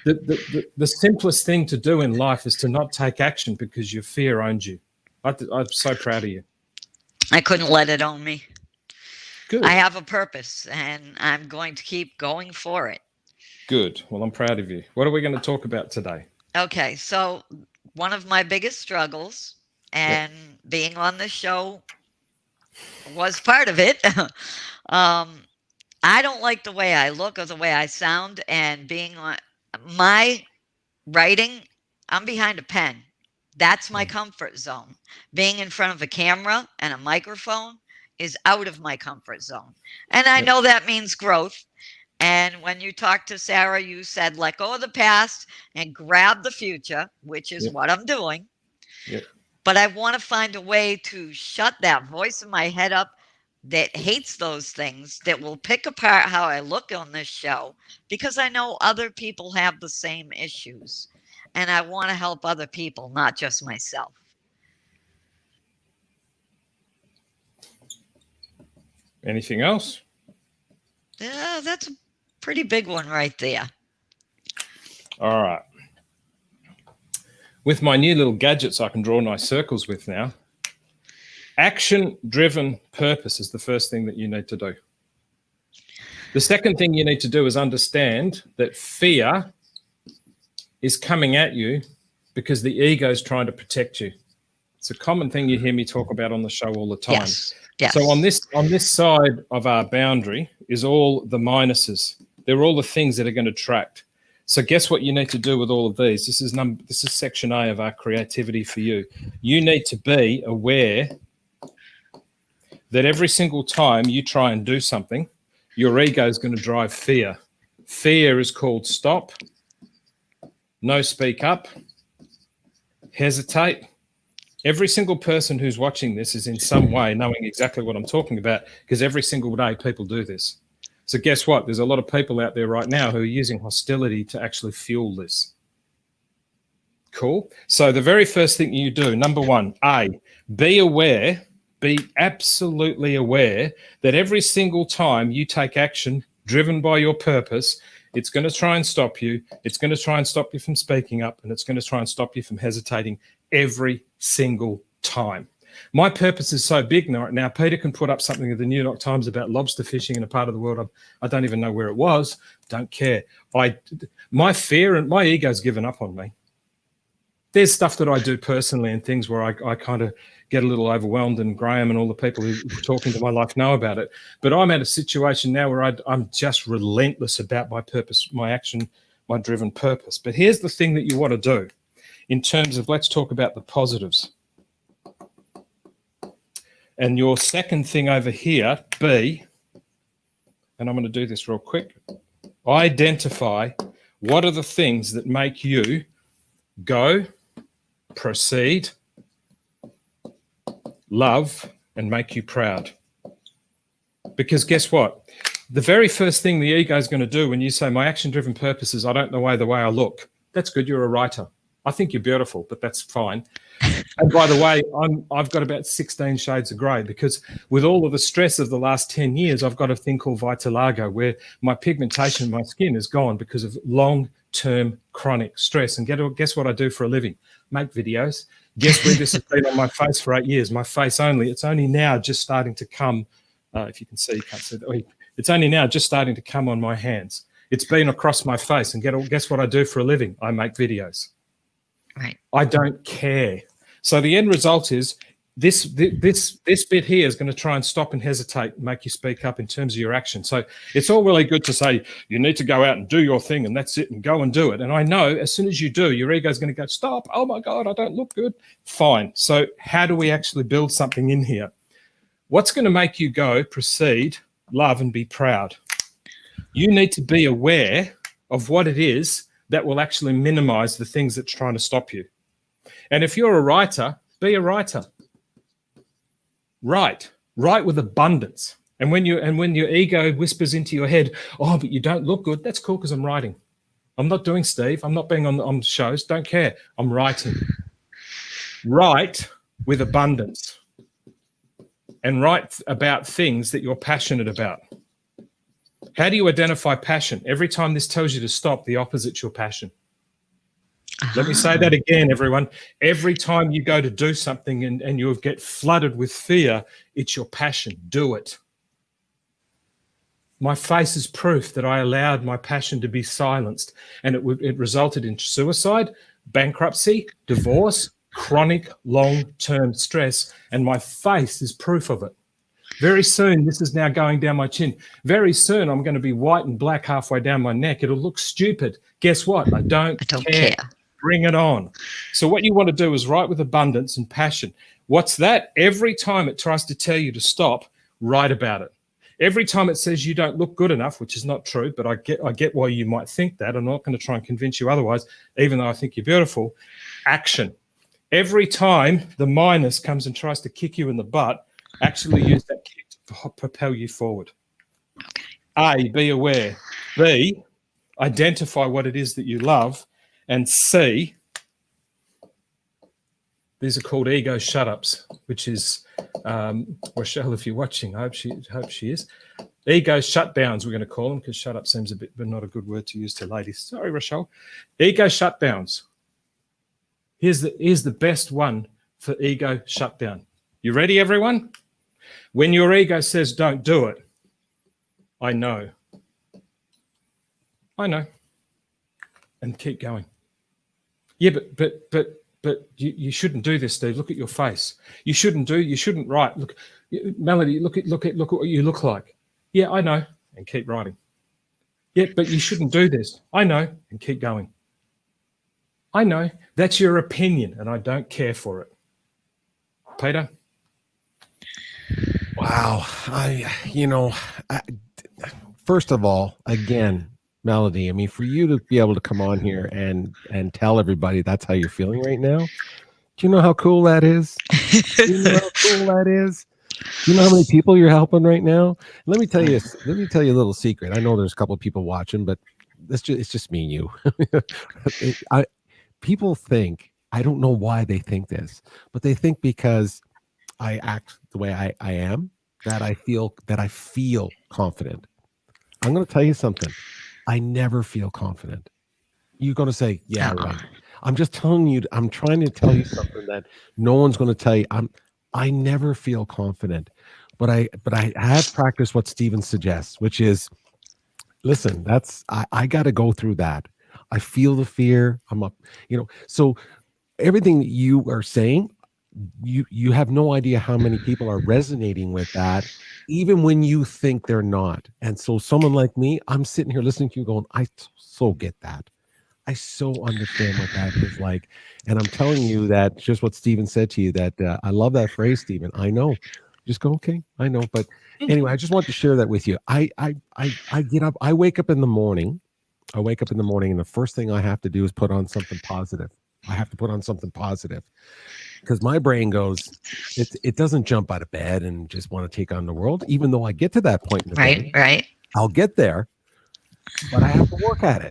The simplest thing to do in life is to not take action because your fear owns you. I'm so proud of you. I couldn't let it own me. Good. I have a purpose and I'm going to keep going for it. Good. Well, I'm proud of you. What are we going to talk about today? Okay, so one of my biggest struggles, and being on this show was part of it. I don't like the way I look or the way I sound, and being on my writing, I'm behind a pen. That's my comfort zone. Being in front of a camera and a microphone is out of my comfort zone. And I know that means growth. And when you talked to Sarah, you said, let go of the past and grab the future, which is what I'm doing. Yep. But I want to find a way to shut that voice in my head up that hates those things, that will pick apart how I look on this show, because I know other people have the same issues. And I want to help other people, not just myself. Anything else? Yeah, that's a pretty big one right there. All right. With my new little gadgets I can draw nice circles with now, action-driven purpose is the first thing that you need to do. The second thing you need to do is understand that fear is coming at you because the ego is trying to protect you. It's a common thing you hear me talk about on the show all the time. Yes. Yes. So on this side of our boundary is all the minuses. They're all the things that are going to detract. So guess what you need to do with all of these? This is section A of our creativity for you. You need to be aware that every single time you try and do something, your ego is going to drive fear. Fear is called stop, no speak up, hesitate. Every single person who's watching this is in some way knowing exactly what I'm talking about, because every single day people do this. So guess what? There's a lot of people out there right now who are using hostility to actually fuel this. Cool. So the very first thing you do, number one, be aware, be absolutely aware that every single time you take action driven by your purpose, it's going to try and stop you. It's going to try and stop you from speaking up, and it's going to try and stop you from hesitating every single time. My purpose is so big now. Peter can put up something in the New York Times about lobster fishing in a part of the world I don't even know where it was. Don't care. My fear and my ego's given up on me. There's stuff that I do personally and things where I kind of get a little overwhelmed, and Graham and all the people who talk into my life know about it. But I'm at a situation now where I'm just relentless about my purpose, my action, my driven purpose. But here's the thing that you want to do in terms of, let's talk about the positives. And your second thing over here, B, and I'm going to do this real quick, identify what are the things that make you go, proceed, love, and make you proud. Because guess what? The very first thing the ego is going to do when you say my action-driven purpose is I don't know the way I look. That's good. You're a writer. I think you're beautiful, but that's fine. And by the way, I've got about 16 shades of grey because with all of the stress of the last 10 years, I've got a thing called vitiligo where my pigmentation in my skin is gone because of long-term chronic stress. And guess what I do for a living? Make videos. Guess where this has been on my face for 8 years? My face only. It's only now just starting to come. If you can see, you can't see that. It's only now just starting to come on my hands. It's been across my face. And guess what I do for a living? I make videos. Right. I don't care. So the end result is this bit here is going to try and stop and hesitate, make you speak up in terms of your action. So it's all really good to say you need to go out and do your thing and that's it and go and do it. And I know as soon as you do, your ego is going to go, stop. Oh my God, I don't look good. Fine. So how do we actually build something in here? What's going to make you go, proceed, love, and be proud? You need to be aware of what it is that will actually minimize the things that's trying to stop you. And if you're a writer, be a writer. Write with abundance. And when your ego whispers into your head, oh, but you don't look good, that's cool because I'm writing. I'm not doing Steve. I'm not being on shows. Don't care. I'm writing. Write with abundance. And write about things that you're passionate about. How do you identify passion? Every time this tells you to stop, the opposite's your passion. Let me say that again, everyone. Every time you go to do something and you get flooded with fear, it's your passion. Do it. My face is proof that I allowed my passion to be silenced, and it resulted in suicide, bankruptcy, divorce, chronic long-term stress, and my face is proof of it. Very soon, this is now going down my chin. Very soon, I'm going to be white and black halfway down my neck. It'll look stupid. Guess what? I don't care. Bring it on. So what you want to do is write with abundance and passion. What's that? Every time it tries to tell you to stop, write about it. Every time it says you don't look good enough, which is not true, but I get why you might think that. I'm not going to try and convince you otherwise, even though I think you're beautiful. Action. Every time the minus comes and tries to kick you in the butt, actually use that kick to propel you forward. A, be aware. B, identify what it is that you love. And C, these are called ego shut-ups, which is, Rochelle, if you're watching, I hope she is. Ego shutdowns, we're going to call them, because shut-up seems a bit, but not a good word to use to ladies. Sorry, Rochelle. Ego shutdowns. Here's the best one for ego shutdown. You ready, everyone? When your ego says don't do it, I know. And keep going. Yeah, but you shouldn't do this, Steve. Look at your face. You shouldn't write. Look, Melody, look at what you look like. Yeah, I know. And keep writing. Yeah, but you shouldn't do this. I know. And keep going. I know. That's your opinion, and I don't care for it. Peter? Wow. First of all, again, Melody, I mean, for you to be able to come on here and tell everybody that's how you're feeling right now, do you know how cool that is? Do you know how cool that is? Do you know how many people you're helping right now? Let me tell you a little secret. I know there's a couple of people watching, but it's just me and you. People think, I don't know why they think this, but they think because I act the way I am, that I feel confident. I'm going to tell you something. I never feel confident. You're going to say, yeah, right. I'm just telling you, I'm trying to tell you something that no one's going to tell you. I never feel confident, but I have practiced what Stephen suggests, which is, listen, I got to go through that. I feel the fear. I'm up, so everything you are saying, you have no idea how many people are resonating with that, even when you think they're not. And so someone like me, I'm sitting here listening to you going, I so get that. I so understand what that is like. And I'm telling you that just what Stephen said to you, that I love that phrase, Stephen. I know. Just go, okay, I know. But anyway, I just want to share that with you. I get up, I wake up in the morning. And the first thing I have to do is put on something positive. I have to put on something positive because my brain goes, it doesn't jump out of bed and just want to take on the world, even though I get to that point in the day. Right. I'll get there, but I have to work at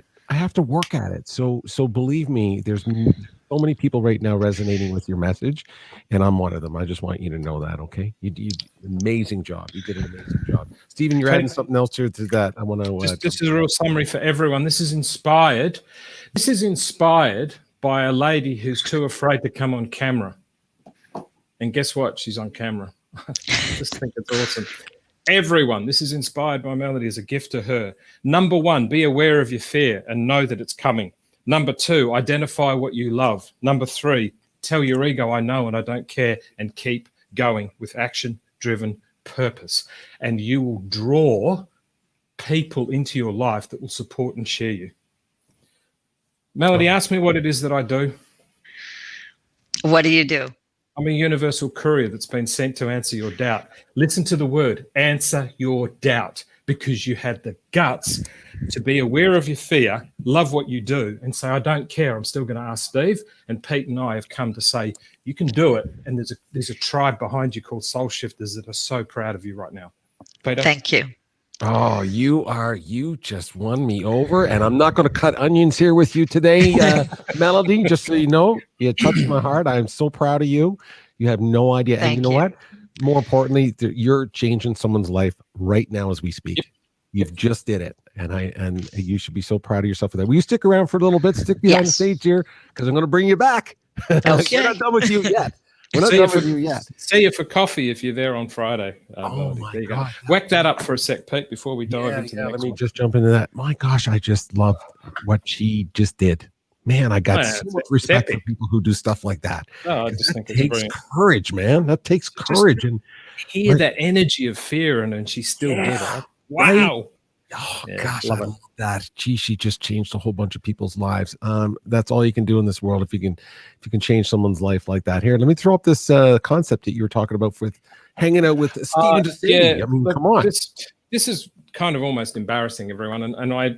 it. So believe me, there's so many people right now resonating with your message, and I'm one of them. I just want you to know that, okay? You amazing job. You did an amazing job. Stephen, you're adding something else here to that. I want to... This is a real summary for everyone. This is inspired by a lady who's too afraid to come on camera. And guess what? She's on camera. I just think it's awesome. Everyone, this is inspired by Melody as a gift to her. Number 1, be aware of your fear and know that it's coming. Number 2, identify what you love. Number 3, tell your ego, I know and I don't care, and keep going with action-driven purpose. And you will draw people into your life that will support and share you. Melody, ask me what it is that I do. What do you do? I'm a universal courier that's been sent to answer your doubt. Listen to the word, answer your doubt, because you had the guts to be aware of your fear, love what you do, and say, I don't care, I'm still going to ask Steve. And Pete and I have come to say, you can do it. And there's a tribe behind you called Soul Shifters that are so proud of you right now. Peter? Thank you. Oh, you just won me over, and I'm not going to cut onions here with you today, Melody, just so you know. You touched my heart. I'm so proud of you. You have no idea. And you know what? More importantly, you're changing someone's life right now as we speak. You've just did it. And you should be so proud of yourself for that. Will you stick around for a little bit? Stick behind the stage here, because I'm going to bring you back. Okay. We're not done with you yet. We're not done with you yet. See you for coffee if you're there on Friday. Oh my God. Whack that up for a sec, Pete, before we dive into the next let me one. just jump into that. My gosh, I just love what she just did. Man, I got so much respect for people who do stuff like that. Oh, I just think It it's takes brilliant. courage, man. That takes courage. And hear that energy of fear, and she still did it. Wow. Oh Yeah, gosh, love I it. love that. Gee, she just changed a whole bunch of people's lives. That's all you can do in this world if you can change someone's life like that. Here, let me throw up this concept that you were talking about with hanging out with Stephen to Sede. I mean, look, come on. This is kind of almost embarrassing, everyone. And I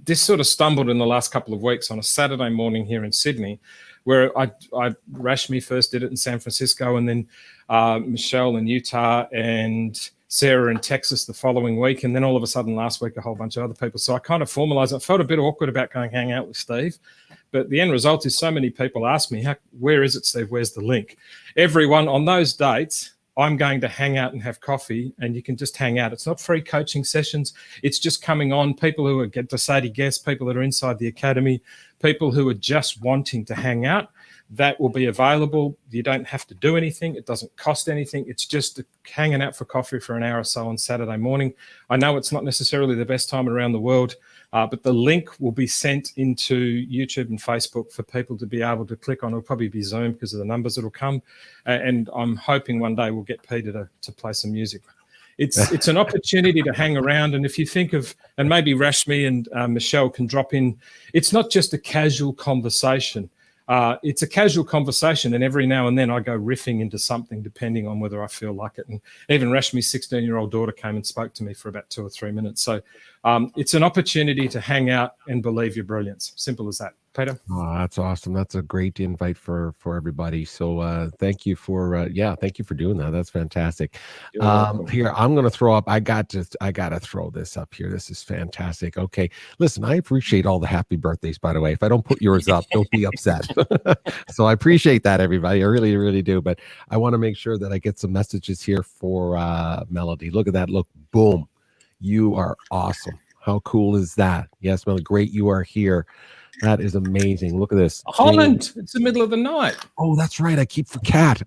this sort of stumbled in the last couple of weeks on a Saturday morning here in Sydney, where Rashmi first did it in San Francisco, and then Michelle in Utah, and Sarah in Texas the following week, and then all of a sudden last week a whole bunch of other people. So I kind of formalized it. I felt a bit awkward about going hang out with Steve, but the end result is so many people ask me, where is it, Steve? Where's the link? Everyone, on those dates, I'm going to hang out and have coffee, and you can just hang out. It's not free coaching sessions. It's just coming on, people who are Sede guests, people that are inside the academy, people who are just wanting to hang out. That will be available. You don't have to do anything. It doesn't cost anything. It's just hanging out for coffee for an hour or so on Saturday morning. I know it's not necessarily the best time around the world, but the link will be sent into YouTube and Facebook for people to be able to click on. It'll probably be Zoom because of the numbers that'll come. And I'm hoping one day we'll get Peter to play some music. It's an opportunity to hang around. And if you think of, and maybe Rashmi and Michelle can drop in, it's not just a casual conversation. It's a casual conversation, and every now and then I go riffing into something depending on whether I feel like it. And even Rashmi's 16-year-old daughter came and spoke to me for about 2 or 3 minutes. So it's an opportunity to hang out and believe your brilliance. Simple as that. Peter? Oh, that's awesome. That's a great invite for everybody. So thank you for thank you for doing that. That's fantastic. Here, I'm going to throw up. I got to throw this up here. This is fantastic. Okay, listen, I appreciate all the happy birthdays, by the way. If I don't put yours up, don't be upset. So I appreciate that, everybody. I really, really do. But I want to make sure that I get some messages here for Melody. Look at that. Look, boom. You are awesome. How cool is that? Yes, Melody, great. You are here. That is amazing. Look at this. Holland. It's the middle of the night. Oh, that's right. I keep forget.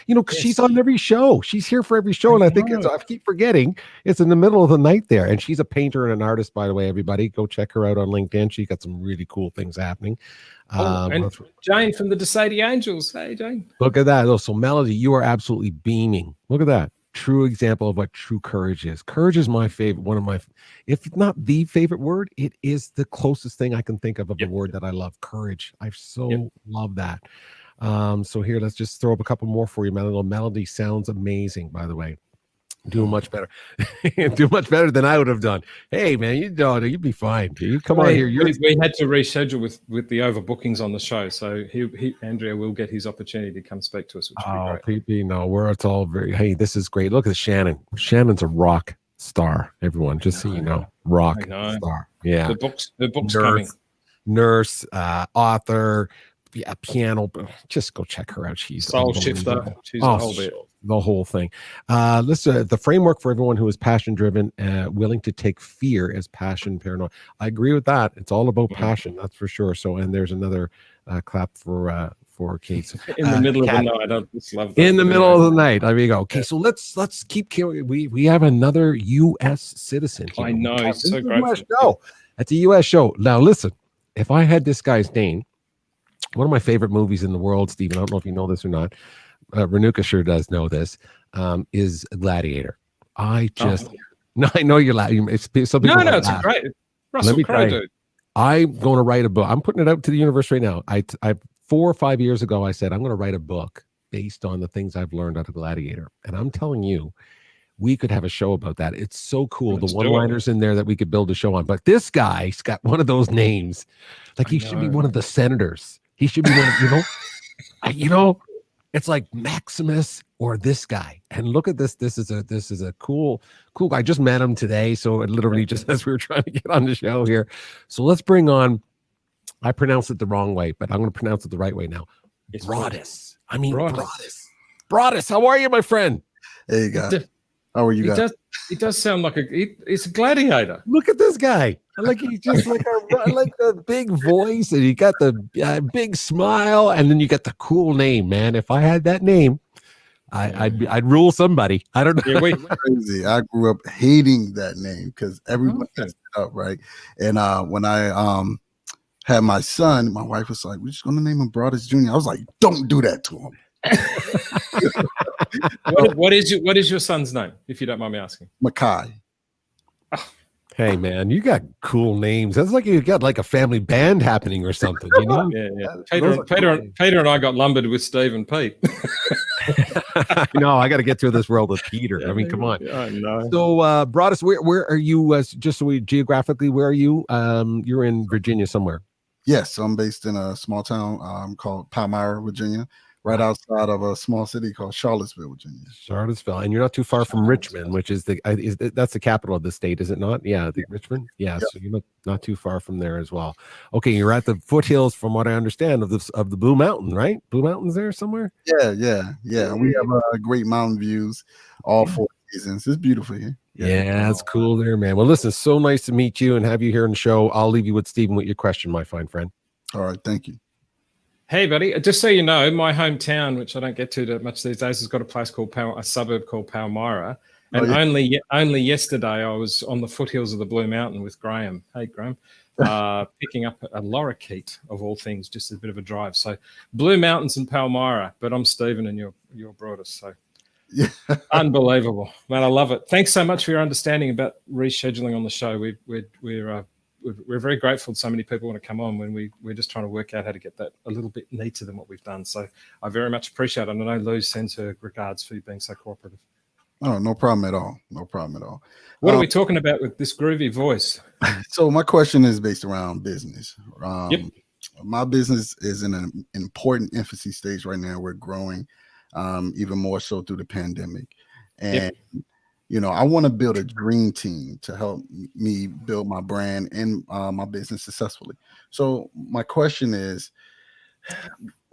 Because she's on every show. She's here for every show, and I keep forgetting it's in the middle of the night there. And she's a painter and an artist, by the way. Everybody, go check her out on LinkedIn. She got some really cool things happening. And Jane from the Sede Angels. Hey, Jane. Look at that. Oh, so Melody, you are absolutely beaming. Look at that. True example of what true courage is. Courage is my favorite, one of my, if not the favorite word, it is the closest thing I can think of the word that I love. Courage. I so love that. So here, let's just throw up a couple more for you. Melody sounds amazing, by the way. Doing much better. Do much better than I would have done. Hey, man, you'd be fine. You come on here. We had to reschedule with the overbookings on the show, so Andrea will get his opportunity to come speak to us, which would be great. PP, no, it's all very. Hey, this is great. Look at Shannon. Shannon's a rock star. Everyone, just so you know, rock star. Yeah, the books nurse, author, piano. Just go check her out. She's soul shifter. She's the whole bit. The whole thing. Listen, the framework for everyone who is passion driven, willing to take fear as passion paranoid. I agree with that. It's all about passion, that's for sure. So, and there's another clap for Kate. In the middle of the night. I just love that. In the middle of the night. There you go. Okay, so let's keep carrying. We have another U.S. citizen here. I know. It's so great. It's a U.S. show. Now, listen. If I had this guy's name, one of my favorite movies in the world, Stephen, I don't know if you know this or not. Renuka sure does know this, is Gladiator. I know you're laughing. It's a great Russell Crowe, dude. I'm going to write a book. I'm putting it out to the universe right now. I 4 or 5 years ago, I said, I'm going to write a book based on the things I've learned out of Gladiator. And I'm telling you, we could have a show about that. It's so cool. The one-liners in there that we could build a show on. But this guy's got one of those names. Like he should be one of the senators. He should be one of, it's like Maximus or this guy. And look at this. This is a cool guy. I just met him today. So it literally just as we were trying to get on the show here. So let's bring on, I pronounced it the wrong way, but I'm going to pronounce it the right way now. Broadus. Broadus. How are you, my friend? Hey, guys. How are you guys? He does sound like he's a gladiator. Look at this guy. Like he's just like the big voice, and he got the big smile, and then you got the cool name, man. If I had that name, I'd rule somebody. I don't know. Yeah, crazy. I grew up hating that name because everyone messed it up, right? And when I had my son, my wife was like, "We're just gonna name him Broadus Jr." I was like, "Don't do that to him." What is your son's name, if you don't mind me asking? Makai. Hey man, you got cool names. That's like you got like a family band happening or something, you know? Yeah. Peter and I got lumbered with Steve and Pete. No, I got to get through this world with Peter. I mean, come on. I know. So, Broadus, where are you? Just so we geographically, where are you? You're in Virginia somewhere. Yes, I'm based in a small town called Palmyra, Virginia. Right outside of a small city called Charlottesville, Virginia. Charlottesville, and you're not too far from Richmond, which is that's the capital of the state, is it not? Yeah, Richmond. Yeah, so you're not too far from there as well. Okay, you're at the foothills, from what I understand, of the Blue Mountain, right? Blue Mountain's there somewhere. Yeah. We have great mountain views all 4 seasons. It's beautiful here. Yeah, it's cool there, man. Well, listen, so nice to meet you and have you here on the show. I'll leave you with Stephen with your question, my fine friend. All right, thank you. Hey, buddy. Just so you know, my hometown, which I don't get to much these days, has got a suburb called Palmyra. And only yesterday, I was on the foothills of the Blue Mountain with Graham. Hey, Graham. Picking up a lorikeet, of all things, just a bit of a drive. So Blue Mountains and Palmyra, but I'm Stephen and you're Broadus. So unbelievable. Man, I love it. Thanks so much for your understanding about rescheduling on the show. We're very grateful so many people want to come on when we're just trying to work out how to get that a little bit neater than what we've done. So I very much appreciate it. And I know Lou sends her regards for you being so cooperative. Oh, no problem at all. No problem at all. What are we talking about with this groovy voice? So my question is based around business. My business is in an important infancy stage right now. We're growing even more so through the pandemic. And I want to build a dream team to help me build my brand and my business successfully. So my question is,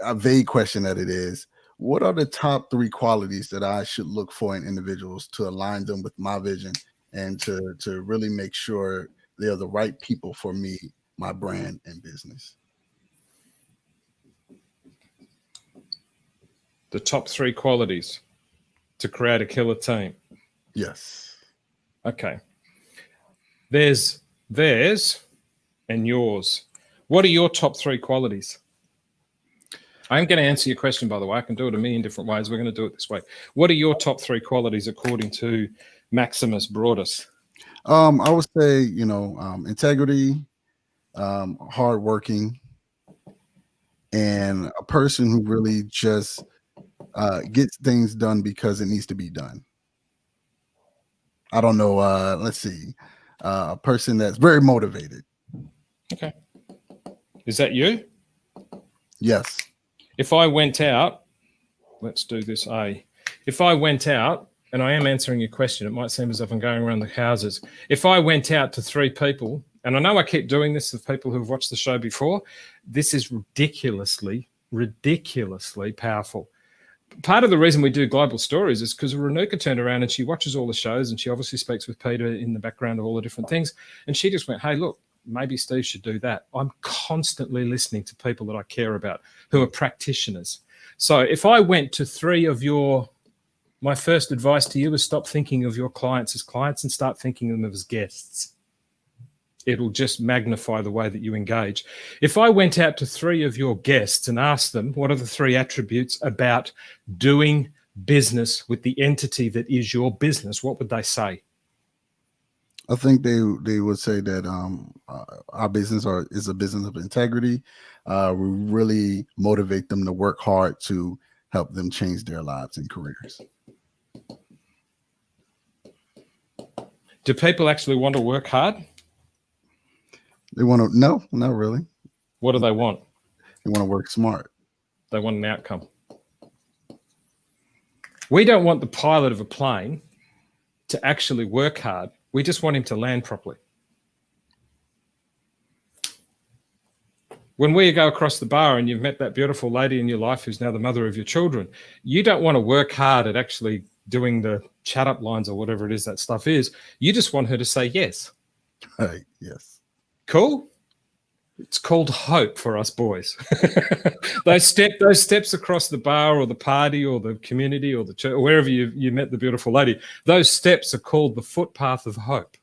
a vague question that it is, what are the top 3 qualities that I should look for in individuals to align them with my vision and to really make sure they are the right people for me, my brand, and business? The top 3 qualities to create a killer team. Yes. Okay. There's theirs and yours. What are your top 3 qualities? I'm going to answer your question, by the way. I can do it a million different ways. We're going to do it this way. What are your top 3 qualities according to Maximus Broadus? I would say, integrity, hardworking, and a person who really just gets things done because it needs to be done. I don't know. Let's see. A person that's very motivated. Okay. Is that you? Yes. If I went out, let's do this A. If I went out, and I am answering your question, it might seem as if I'm going around the houses. If I went out to 3 people, and I know I keep doing this to people who've watched the show before, this is ridiculously powerful. Part of the reason we do global stories is because Renuka turned around and she watches all the shows, and she obviously speaks with Peter in the background of all the different things. And she just went, hey, look, maybe Steve should do that. I'm constantly listening to people that I care about who are practitioners. So if I went to 3 of my first advice to you is stop thinking of your clients as clients and start thinking of them as guests. It'll just magnify the way that you engage. If I went out to 3 of your guests and asked them, what are the 3 attributes about doing business with the entity that is your business, what would they say? I think they would say that our business is a business of integrity. We really motivate them to work hard to help them change their lives and careers. Do people actually want to work hard? They want to, no, not really. What do they want? They want to work smart. They want an outcome. We don't want the pilot of a plane to actually work hard. We just want him to land properly. When we go across the bar and you've met that beautiful lady in your life who's now the mother of your children, you don't want to work hard at actually doing the chat up lines or whatever it is that stuff is. You just want her to say yes. Right, yes. Cool? It's called hope for us boys. those steps across the bar or the party or the community or the church or wherever you met the beautiful lady, those steps are called the footpath of hope.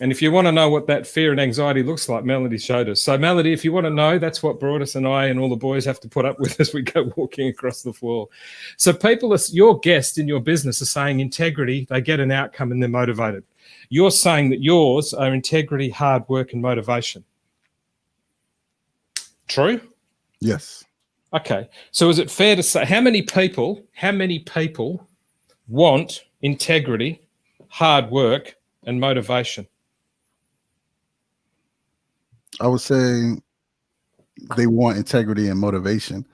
And if you want to know what that fear and anxiety looks like, Melody showed us. So Melody, if you want to know, that's what Broadus and I and all the boys have to put up with as we go walking across the floor. So people, your guests in your business are saying integrity, they get an outcome and they're motivated. You're saying that yours are integrity, hard work, and motivation. True? Yes. Okay. So is it fair to say how many people want integrity, hard work, and motivation? I would say they want integrity and motivation,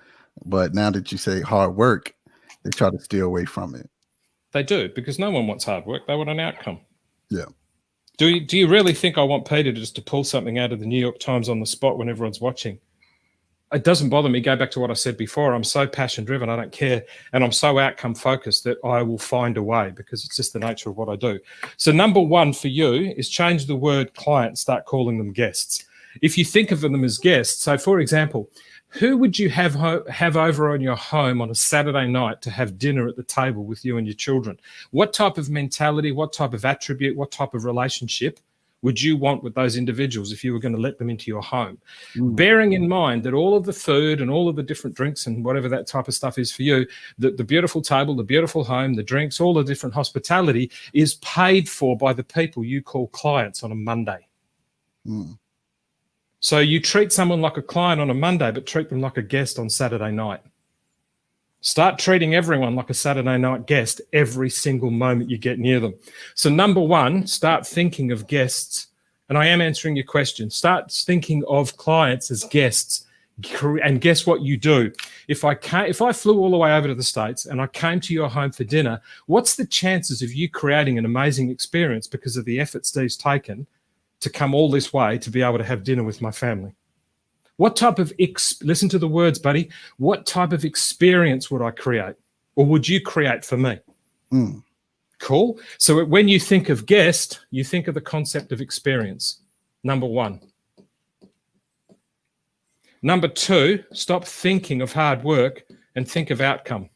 but now that you say hard work, they try to steer away from it. They do, because no one wants hard work. They want an outcome. Yeah. Do you really think I want Peter just to pull something out of the New York Times on the spot when everyone's watching? It doesn't bother me. Go back to what I said before. I'm so passion driven. I don't care. And I'm so outcome focused that I will find a way because it's just the nature of what I do. So number 1 for you is change the word client, start calling them guests. If you think of them as guests, so for example, who would you have over on your home on a Saturday night to have dinner at the table with you and your children? What type of mentality, what type of attribute, what type of relationship would you want with those individuals if you were going to let them into your home? Bearing in mind that all of the food and all of the different drinks and whatever that type of stuff is for you, the beautiful table, the beautiful home, the drinks, all the different hospitality is paid for by the people you call clients on a Monday. So you treat someone like a client on a Monday, but treat them like a guest on Saturday night. Start treating everyone like a Saturday night guest every single moment you get near them. So number 1, start thinking of guests. And I am answering your question. Start thinking of clients as guests. And guess what you do? If I flew all the way over to the States and I came to your home for dinner, what's the chances of you creating an amazing experience because of the effort Steve's taken to come all this way to be able to have dinner with my family? What type of, listen to the words, buddy, what type of experience would I create or would you create for me? Cool. So when you think of guest, you think of the concept of experience, number 1. Number 2, stop thinking of hard work and think of outcome.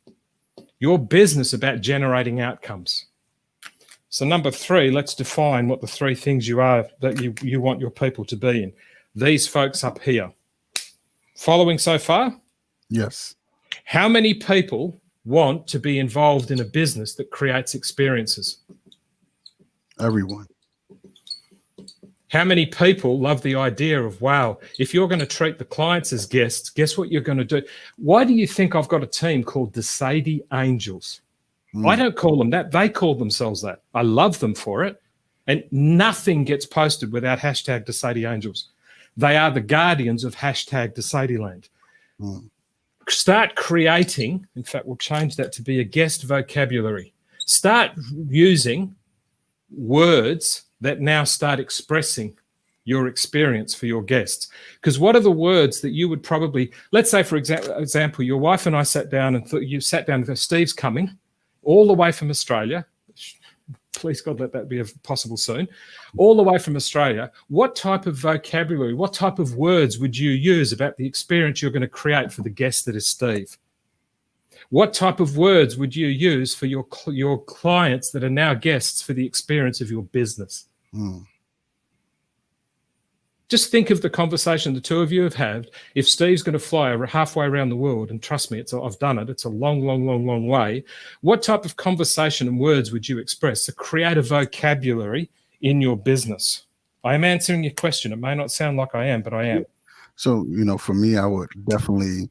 Your business about generating outcomes. So number 3, let's define what the 3 things you are that you want your people to be in. These folks up here. Following so far? Yes. How many people want to be involved in a business that creates experiences? Everyone. How many people love the idea of, wow, if you're going to treat the clients as guests, guess what you're going to do? Why do you think I've got a team called the Sede Angels? I don't call them that. They call themselves that. I love them for it. And nothing gets posted without hashtag the Sede Angels. They are the guardians of hashtag the Sede Land. Start creating, in fact, we'll change that to be a guest vocabulary. Start using words that now start expressing your experience for your guests. Because what are the words that you would probably, let's say, for example, your wife and I sat down and you sat down and Steve's coming all the way from Australia. Please God, let that be possible soon. All the way from Australia. What type of vocabulary, what type of words would you use about the experience you're going to create for the guest that is Steve? What type of words would you use for your clients that are now guests for the experience of your business? Just think of the conversation the two of you have had. If Steve's going to fly halfway around the world, and trust me, I've done it. It's a long, long, long, long way. What type of conversation and words would you express to create a vocabulary in your business? I am answering your question. It may not sound like I am, but I am. So, for me, I would definitely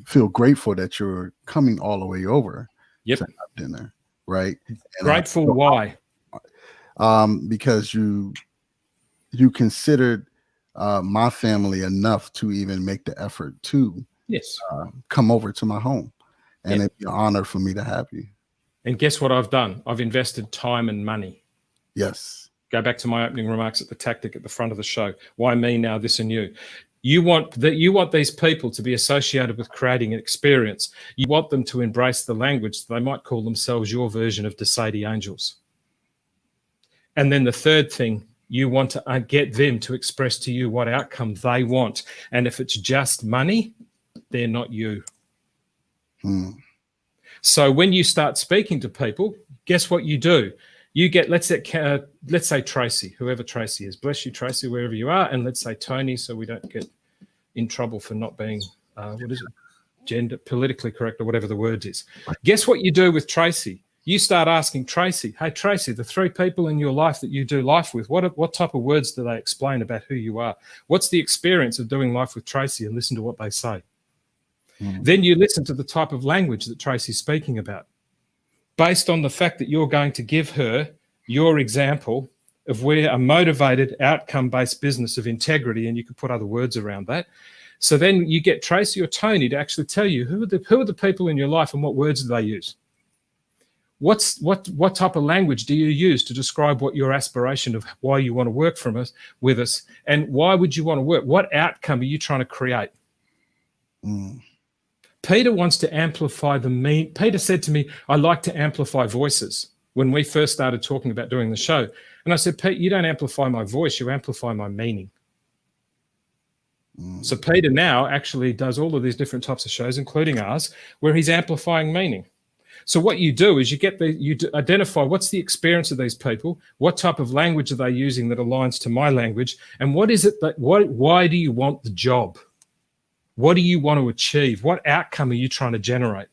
feel grateful that you're coming all the way over to have dinner, right? And grateful, why? Because you considered my family enough to even make the effort to come over to my home. And it'd be an honor for me to have you. And guess what I've done? I've invested time and money. Yes. Go back to my opening remarks at the tactic at the front of the show. Why me now, this and you? You want these people to be associated with creating an experience. You want them to embrace the language. They might call themselves your version of the Sede Angels. And then the third thing, you want to get them to express to you what outcome they want. And if it's just money, they're not you. So when you start speaking to people, guess what you do? You get, let's say Tracy, whoever Tracy is. Bless you, Tracy, wherever you are. And let's say Tony, so we don't get in trouble for not being, gender politically correct or whatever the word is. Guess what you do with Tracy? You start asking Tracy, hey, Tracy, the 3 people in your life that you do life with, what type of words do they explain about who you are? What's the experience of doing life with Tracy? And listen to what they say. Then you listen to the type of language that Tracy's speaking about. Based on the fact that you're going to give her your example of where a motivated, outcome-based business of integrity, and you could put other words around that. So then you get Tracy or Tony to actually tell you who are the people in your life and what words do they use. What type of language do you use to describe what your aspiration of why you want to work with us, and why would you want to work? What outcome are you trying to create? Peter wants to amplify Peter said to me, I like to amplify voices when we first started talking about doing the show. And I said, Pete, you don't amplify my voice, you amplify my meaning. So Peter now actually does all of these different types of shows, including ours, where he's amplifying meaning. So what you do is you identify what's the experience of these people, what type of language are they using that aligns to my language, and what is it that why do you want the job? What do you want to achieve? What outcome are you trying to generate?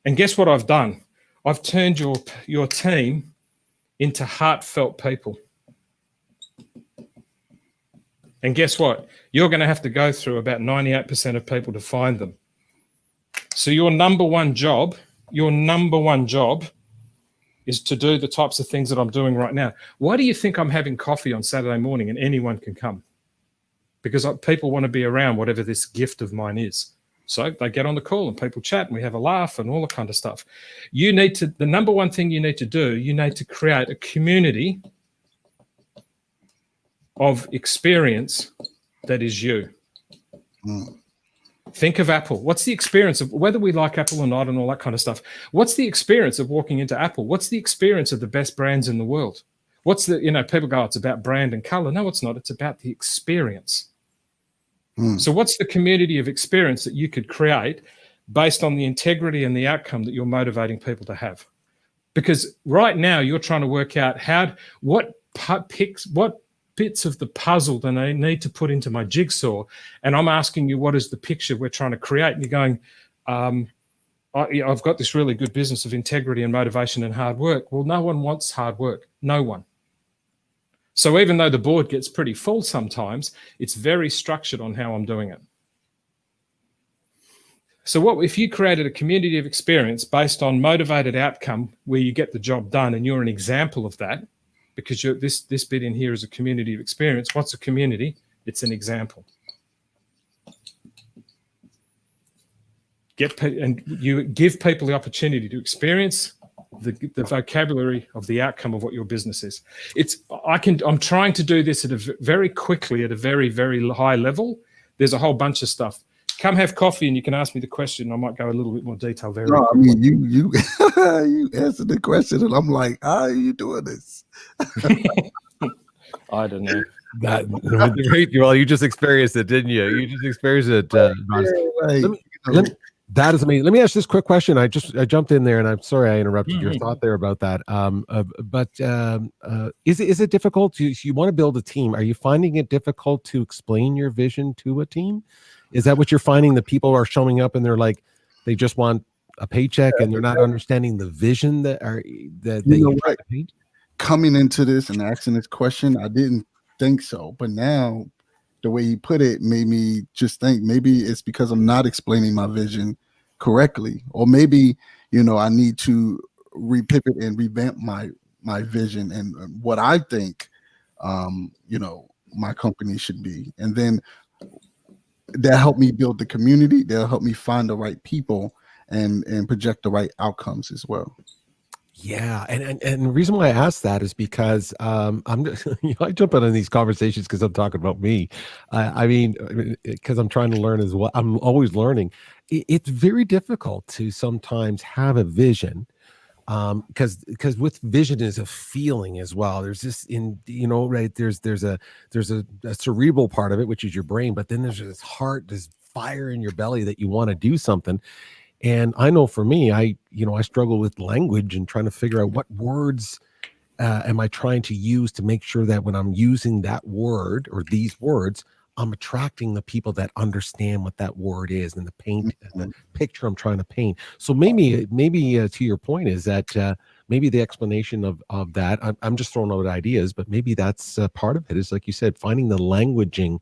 And guess what I've done? I've turned your team into heartfelt people. And guess what? You're going to have to go through about 98% of people to find them. So your number one job is to do the types of things that I'm doing right now. Why do you think I'm having coffee on Saturday morning and anyone can come? Because people want to be around whatever this gift of mine is. So they get on the call and people chat and we have a laugh and all that kind of stuff. The number one thing you need to do, you need to create a community of experience that is you. Think of Apple. What's the experience of, whether we like Apple or not and all that kind of stuff, what's the experience of walking into Apple? What's the experience of the best brands in the world? What's the, people go, it's about brand and color. No, it's not. It's about the experience. So what's the community of experience that you could create based on the integrity and the outcome that you're motivating people to have? Because right now you're trying to work out what bits of the puzzle do I need to put into my jigsaw, and I'm asking you, what is the picture we're trying to create? And you're going, I've got this really good business of integrity and motivation and hard work. Well, no one wants hard work. No one. So even though the board gets pretty full sometimes, it's very structured on how I'm doing it. So what if you created a community of experience based on motivated outcome where you get the job done, and you're an example of that, because this bit in here is a community of experience. What's a community? It's an example. And you give people the opportunity to experience the vocabulary of the outcome of what your business is. I'm trying to do this very quickly at a very, very high level. There's a whole bunch of stuff. Come have coffee and you can ask me the question. I might go a little bit more detail very quickly. I mean, you you answered the question, and I'm like, how are you doing this? I don't know. Well, you just experienced it, didn't you? You just experienced it. That is amazing. Let me ask this quick question. I jumped in there, and I'm sorry I interrupted your thought there about that. But is it difficult? You want to build a team. Are you finding it difficult to explain your vision to a team? Is that what you're finding? That people are showing up and they're like, they just want a paycheck, and they're not understanding the vision that you're trying to paint? Coming into this and asking this question, I didn't think so, but now the way you put it made me just think maybe it's because I'm not explaining my vision correctly, or maybe I need to repivot and revamp my vision and what I think my company should be, and then that helped me build the community. That'll help me find the right people and project the right outcomes as well. Yeah, and the reason why I asked that is because I jump in on these conversations because I'm talking about me. I mean, because I'm trying to learn as well. I'm always learning. It's very difficult to sometimes have a vision, because with vision is a feeling as well. There's this right. There's a cerebral part of it, which is your brain, but then there's this heart, this fire in your belly that you want to do something. And I know for me, I struggle with language and trying to figure out what words am I trying to use to make sure that when I'm using that word or these words, I'm attracting the people that understand what that word is and the picture I'm trying to paint. So maybe to your point is that maybe the explanation of that, I'm just throwing out ideas, but maybe that's part of it is, like you said, finding the languaging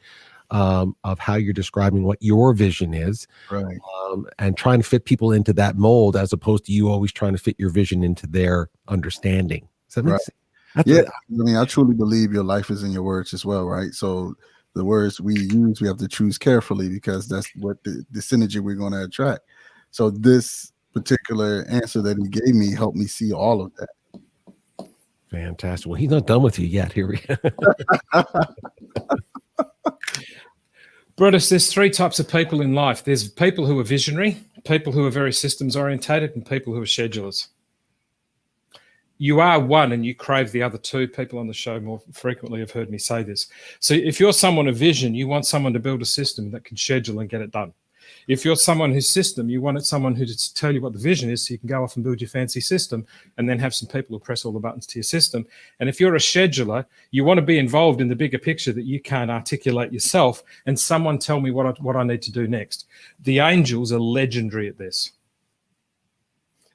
of how you're describing what your vision is, right? And trying to fit people into that mold, as opposed to you always trying to fit your vision into their understanding. Does that make sense? Yeah, I mean, I truly believe your life is in your words as well, right? So the words we use, we have to choose carefully, because that's what the synergy we're going to attract. So this particular answer that he gave me helped me see all of that. Fantastic. Well, he's not done with you yet. Here we go. Brutus, there's three types of people in life. There's people who are visionary, people who are very systems orientated, and people who are schedulers. You are one and you crave the other two. People on the show more frequently have heard me say this. So if you're someone of vision, you want someone to build a system that can schedule and get it done. If you're someone who's system, you want someone who to tell you what the vision is so you can go off and build your fancy system and then have some people who press all the buttons to your system. And if you're a scheduler, you want to be involved in the bigger picture that you can't articulate yourself, and someone tell me what I need to do next. The angels are legendary at this.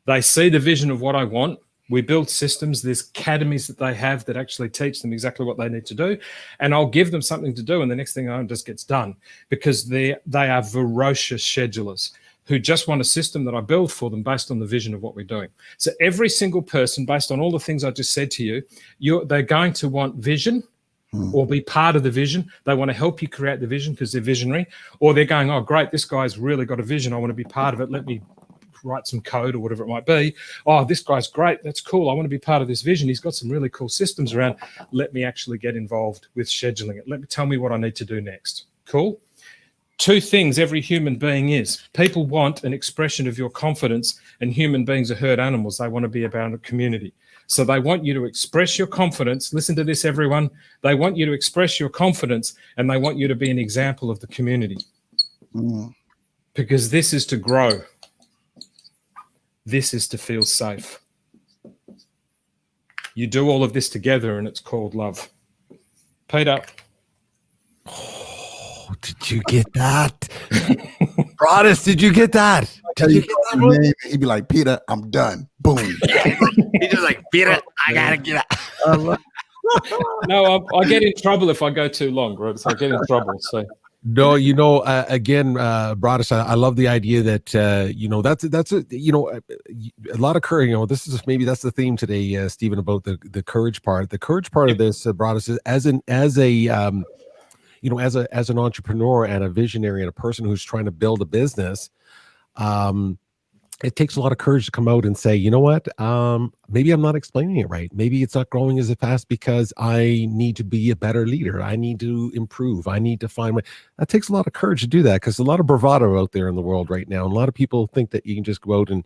They see the vision of what I want. We build systems. There's academies that they have that actually teach them exactly what they need to do. And I'll give them something to do, and the next thing I know, it just gets done, because they are ferocious schedulers who just want a system that I build for them based on the vision of what we're doing. So every single person, based on all the things I just said to you, they're going to want vision or be part of the vision. They want to help you create the vision because they're visionary, or they're going, oh, great, this guy's really got a vision. I want to be part of it. Let me write some code or whatever it might be. Oh, this guy's great. That's cool. I want to be part of this vision. He's got some really cool systems around. Let me actually get involved with scheduling it. Tell me what I need to do next. Cool. Two things every human being is. People want an expression of your confidence, and human beings are herd animals. They want to be about a community. So they want you to express your confidence. Listen to this, everyone. They want you to express your confidence, and they want you to be an example of the community. Because this is to grow. This is to feel safe. You do all of this together, and it's called love. Peter. Oh, did you get that? Broadus, did you get that? Did you get that name? He'd be like, Peter, I'm done. Boom. He's just like, Peter, I gotta get out. No, I get in trouble if I go too long, right? So I get in trouble. So no, you know, again, Broadus, I love the idea that you know, that's a, you know, a lot of courage. You know, this is maybe that's the theme today, Stephen, about the courage part. The courage part of this, Broadus, is as a you know, as an entrepreneur and a visionary and a person who's trying to build a business, it takes a lot of courage to come out and say, you know what, maybe I'm not explaining it right. Maybe it's not growing as fast because I need to be a better leader. I need to improve. I need to find my. That takes a lot of courage to do that, because a lot of bravado out there in the world right now. And a lot of people think that you can just go out and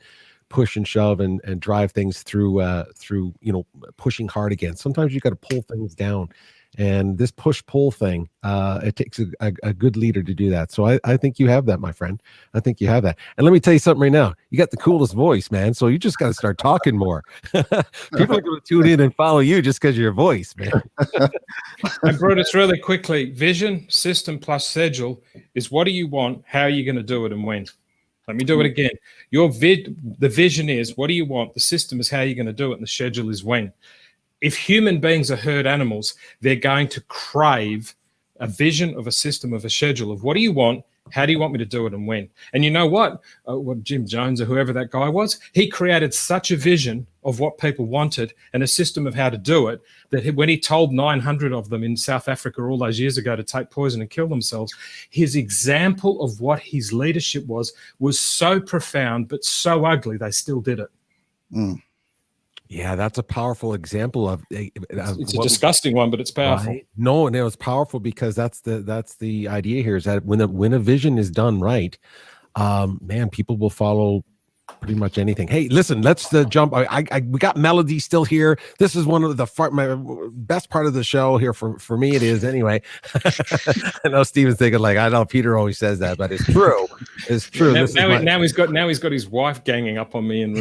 push and shove and drive things through, you know, pushing hard again. Sometimes you got to pull things down. And this push-pull thing, it takes a good leader to do that. So I think you have that, my friend. I think you have that. And let me tell you something right now. You got the coolest voice, man. So you just got to start talking more. People are going to tune in and follow you just because of your voice, man. And Brutus, really quickly, vision, system plus schedule is what do you want, how are you going to do it, and when? Let me do it again. The vision is what do you want, the system is how you're going to do it, and the schedule is when. If human beings are herd animals, they're going to crave a vision of a system, of a schedule, of what do you want, how do you want me to do it, and when? And you know what? Jim Jones or whoever that guy was, he created such a vision of what people wanted and a system of how to do it that when he told 900 of them in South Africa all those years ago to take poison and kill themselves, his example of what his leadership was so profound but so ugly, they still did it. Yeah, that's a powerful example of. It's a disgusting one, but it's powerful. Right? No, and it was powerful because that's the idea here is that when a vision is done right, man, people will follow pretty much anything. Hey, listen, let's jump. We got Melody still here. This is one of my best part of the show here for me. It is anyway. I know Steven's thinking like, I know Peter always says that, but it's true. It's true. Now he's got his wife ganging up on me, and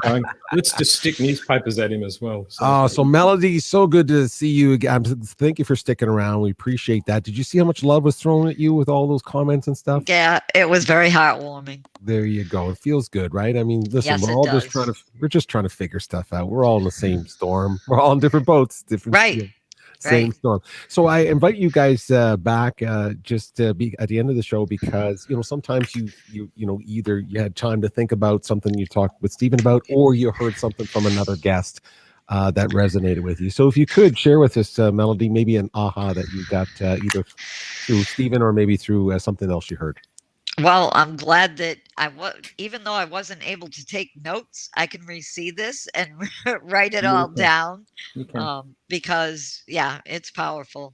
going, let's just stick newspapers at him as well. So Melody, so good to see you again. Thank you for sticking around. We appreciate that. Did you see how much love was thrown at you with all those comments and stuff? Yeah, it was very heartwarming. There you go. It feels good, right? I mean, listen, Yes, we're just trying to figure stuff out. We're all in the same storm. We're all in different boats, different same storm. So I invite you guys back just to be at the end of the show, because you know sometimes you know either you had time to think about something you talked with Stephen about, or you heard something from another guest that resonated with you. So if you could share with us, Melody, maybe an aha that you got either through Stephen or maybe through something else you heard. Well, I'm glad that even though I wasn't able to take notes, I can re-see this and write it all down because, yeah, it's powerful.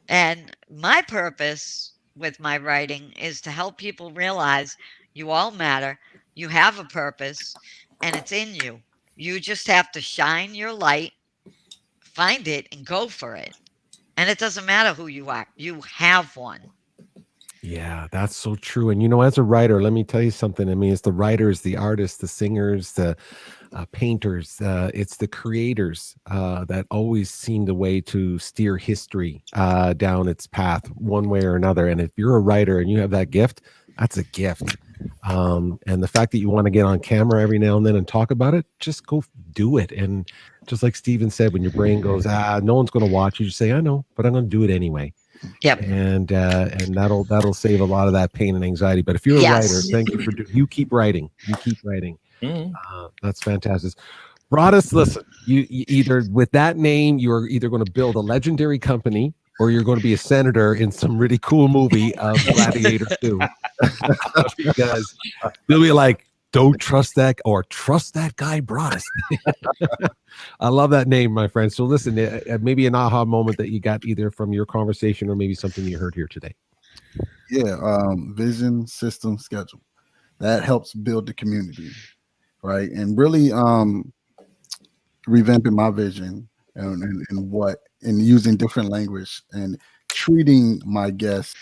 And my purpose with my writing is to help people realize you all matter, you have a purpose, and it's in you. You just have to shine your light, find it, and go for it. And it doesn't matter who you are. You have one. Yeah, that's so true. And, you know, as a writer, let me tell you something. I mean, it's the writers, the artists, the singers, the painters, it's the creators that always seem the way to steer history down its path one way or another. And if you're a writer and you have that gift, that's a gift. And the fact that you want to get on camera every now and then and talk about it, just go do it. And just like Stephen said, when your brain goes, no one's going to watch you, just say, I know, but I'm going to do it anyway. Yep. And that'll save a lot of that pain and anxiety. But if you're a writer, thank you for you keep writing. You keep writing. That's fantastic. Broadus, listen, you either with that name, you're either going to build a legendary company or you're going to be a senator in some really cool movie of Gladiator 2. Because they'll be like, don't trust that or trust that guy, Broadus. I love that name, my friend. So listen, maybe an aha moment that you got either from your conversation or maybe something you heard here today. Yeah, vision, system, schedule. That helps build the community, right? And really revamping my vision and using different language and treating my guests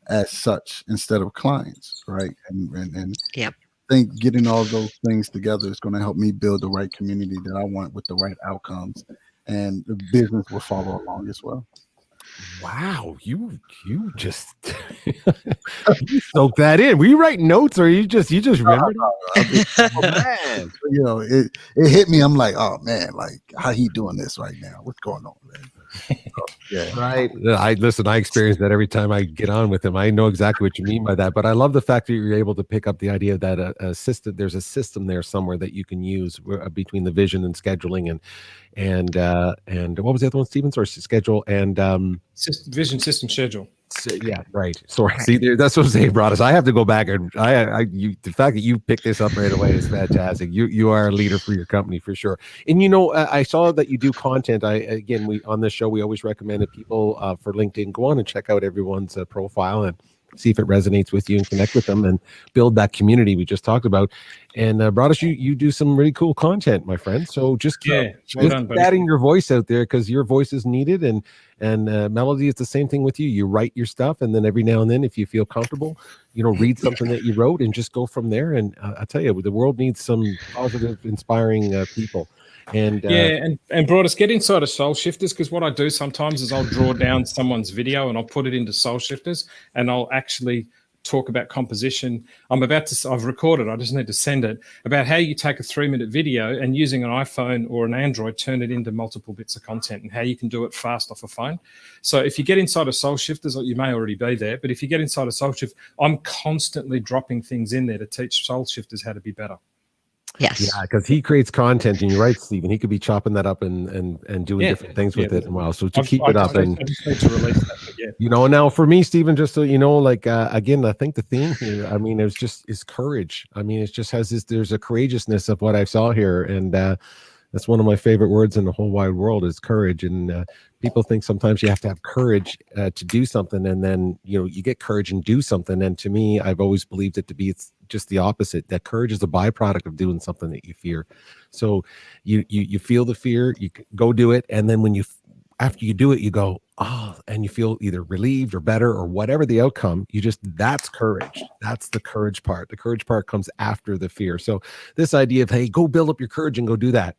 as such instead of clients, right? And Yep. I think getting all those things together is going to help me build the right community that I want with the right outcomes, and the business will follow along as well. Wow, you just you soak that in. Were you writing notes, or you just remembered? Oh, man, you know, it hit me. I'm like, oh man, like how he doing this right now? What's going on, man? So, yeah, right. I experience that every time I get on with him. I know exactly what you mean by that, but I love the fact that you're able to pick up the idea that there's a system there somewhere that you can use between the vision and scheduling and what was the other one, Stephen? Sorry, schedule and vision, system, schedule. Yeah, right. Sorry. See, that's what Sede brought us. I have to go back and the fact that you picked this up right away is fantastic. You are a leader for your company for sure. And I saw that you do content. We on this show we always recommend that people for LinkedIn go on and check out everyone's profile and see if it resonates with you and connect with them and build that community we just talked about. And Broadus, you do some really cool content, my friend. So just keep adding your voice out there, because your voice is needed. And Melody, it's the same thing with you. You write your stuff, and then every now and then, if you feel comfortable, read something that you wrote and just go from there. And I tell you, the world needs some positive, inspiring people. And and Broadus, get inside of Soul Shifters, because what I do sometimes is I'll draw down someone's video and I'll put it into Soul Shifters, and I'll actually talk about composition. I've recorded, I just need to send it, about how you take a 3-minute video and using an iPhone or an Android, turn it into multiple bits of content, and how you can do it fast off a phone. So if you get inside of Soul Shifters, you may already be there, but if you get inside of Soul Shift, I'm constantly dropping things in there to teach Soul Shifters how to be better. Yes. Yeah, because he creates content, and you're right, Stephen. He could be chopping that up and doing different things with it. Wow. So keep it up. I just need to release that. Now for me, Stephen, just so you know, again, I think the theme here, is courage. It just has there's a courageousness of what I saw here, and that's one of my favorite words in the whole wide world is courage. And people think sometimes you have to have courage to do something, and then you get courage and do something. And to me, I've always believed it to be just the opposite. That courage is a byproduct of doing something that you fear. So you feel the fear, you go do it, and then after you do it, you go, oh, and you feel either relieved or better or whatever the outcome. That's courage. That's the courage part. The courage part comes after the fear. So this idea of, hey, go build up your courage and go do that.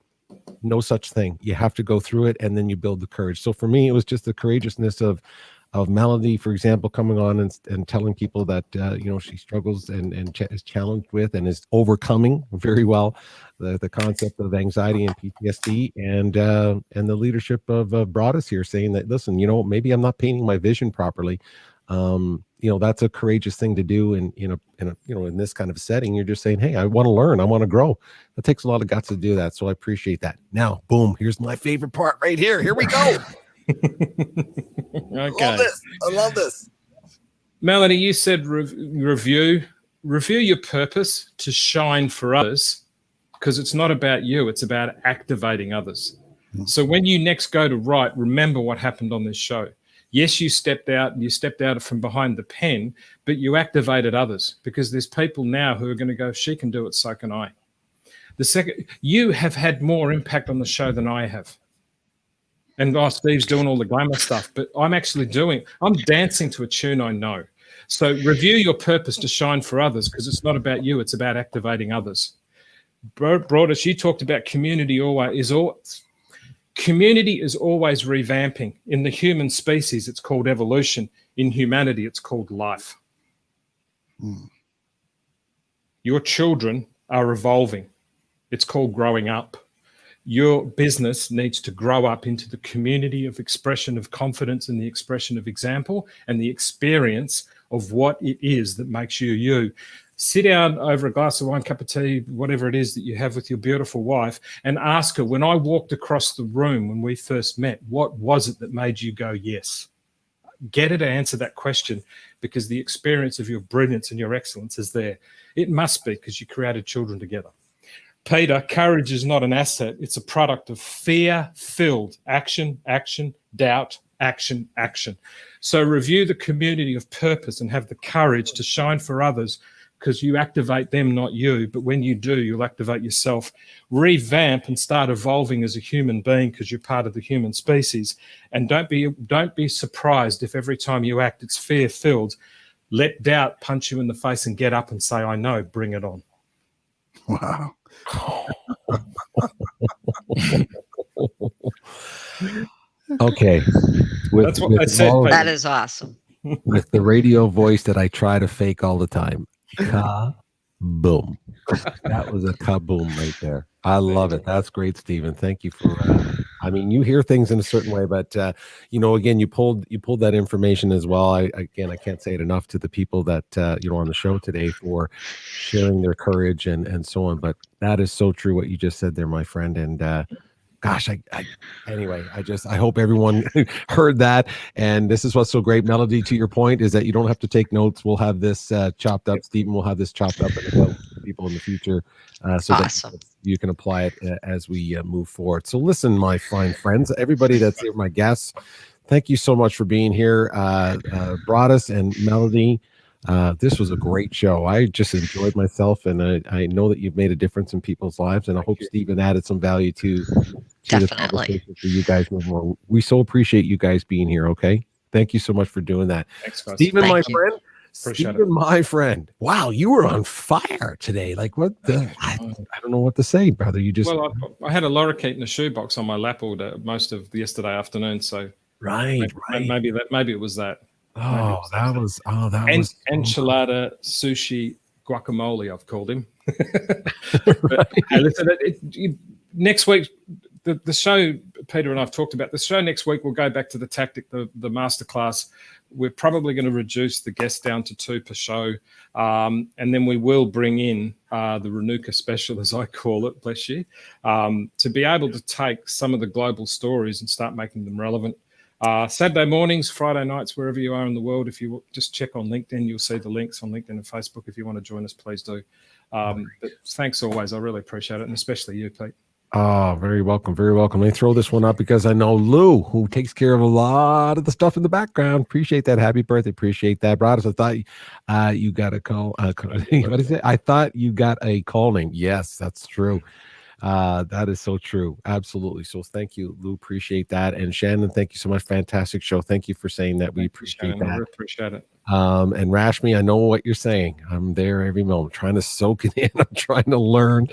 No such thing. You have to go through it, and then you build the courage. So for me, it was just the courageousness of Melody, for example, coming on and telling people that she struggles and is challenged with and is overcoming very well the concept of anxiety and PTSD, and the leadership of Broadus here saying that, listen, maybe I'm not painting my vision properly. That's a courageous thing to do. And in this kind of setting, you're just saying, hey, I want to learn, I want to grow. It takes a lot of guts to do that. So I appreciate that. Now, boom, here's my favorite part right here. Here we go. Okay. I love this. Melanie, you said review your purpose to shine for others, because it's not about you, it's about activating others. So when you next go to write, remember what happened on this show. Yes, you stepped out from behind the pen, but you activated others, because there's people now who are going to go, she can do it, so can I. The second, you have had more impact on the show than I have. And Steve's doing all the glamour stuff, but I'm dancing to a tune I know. So review your purpose to shine for others, because it's not about you, it's about activating others. Broadus, you talked about community is always revamping. In the human species, it's called evolution. In humanity, it's called life. Your children are evolving. It's called growing up. Your business needs to grow up into the community of expression of confidence and the expression of example and the experience of what it is that makes you you. Sit down over a glass of wine, cup of tea, whatever it is that you have with your beautiful wife, and ask her, when I walked across the room when we first met, what was it that made you go yes? Get her to answer that question, because the experience of your brilliance and your excellence is there. It must be, because you created children together. Peter, courage is not an asset. It's a product of fear-filled action, doubt, action. So review the community of purpose and have the courage to shine for others, because you activate them, not you. But when you do, you'll activate yourself, revamp, and start evolving as a human being because you're part of the human species. And don't be surprised if every time you act, it's fear-filled. Let doubt punch you in the face and get up and say, I know, bring it on. Wow. Okay. That's what I said. That is awesome. With the radio voice that I try to fake all the time. Kaboom. That was a kaboom right there. I love it. That's great, Stephen. Thank you for I mean, you hear things in a certain way, but again, you pulled that information as well. I can't say it enough to the people that on the show today for sharing their courage and so on. But that is so true what you just said there, my friend. And gosh, anyway, I hope everyone heard that. And this is what's so great, Melody, to your point, is that you don't have to take notes. We'll have this chopped up. Stephen will have this chopped up and available to people in the future so awesome. that you can apply it as we move forward. So listen, my fine friends, everybody that's here, my guests, thank you so much for being here. Broadus and Melody, this was a great show. I just enjoyed myself, and I know that you've made a difference in people's lives, and I hope Stephen added some value to the conversation for you guys move more. We so appreciate you guys being here. Okay, thank you so much for doing that. Thanks, guys. Stephen, Thank my you. friend. Stephen, my friend. Wow, you were on fire today. Like what? I don't know what to say, brother. You just I had a lorikeet in a shoebox on my lap all day, most of yesterday afternoon. So right. Maybe it was that. That was enchilada, sushi, guacamole. I've called him. But, hey, listen, next week, the show Peter and I've talked about. The show next week will go back to the tactic, the masterclass. We're probably going to reduce the guests down to 2 per show, and then we will bring in the Renuka special, as I call it, bless you, to be able to take some of the global stories and start making them relevant. Saturday mornings, Friday nights, wherever you are in the world, if you just check on LinkedIn, you'll see the links on LinkedIn and Facebook. If you want to join us, please do. But thanks always. I really appreciate it, and especially you, Pete. Oh, very welcome. Very welcome. Let me throw this one up because I know Lou, who takes care of a lot of the stuff in the background. Appreciate that. Happy birthday. Appreciate that. Brothers, I thought you got a call. What is it? I thought you got a call name. Yes, that's true. That is so true. Absolutely. So thank you, Lou. Appreciate that. And Shannon, thank you so much. Fantastic show. Thank you for saying that. We appreciate that. I really appreciate it. And Rashmi, I know what you're saying. I'm there every moment, trying to soak it in. I'm trying to learn,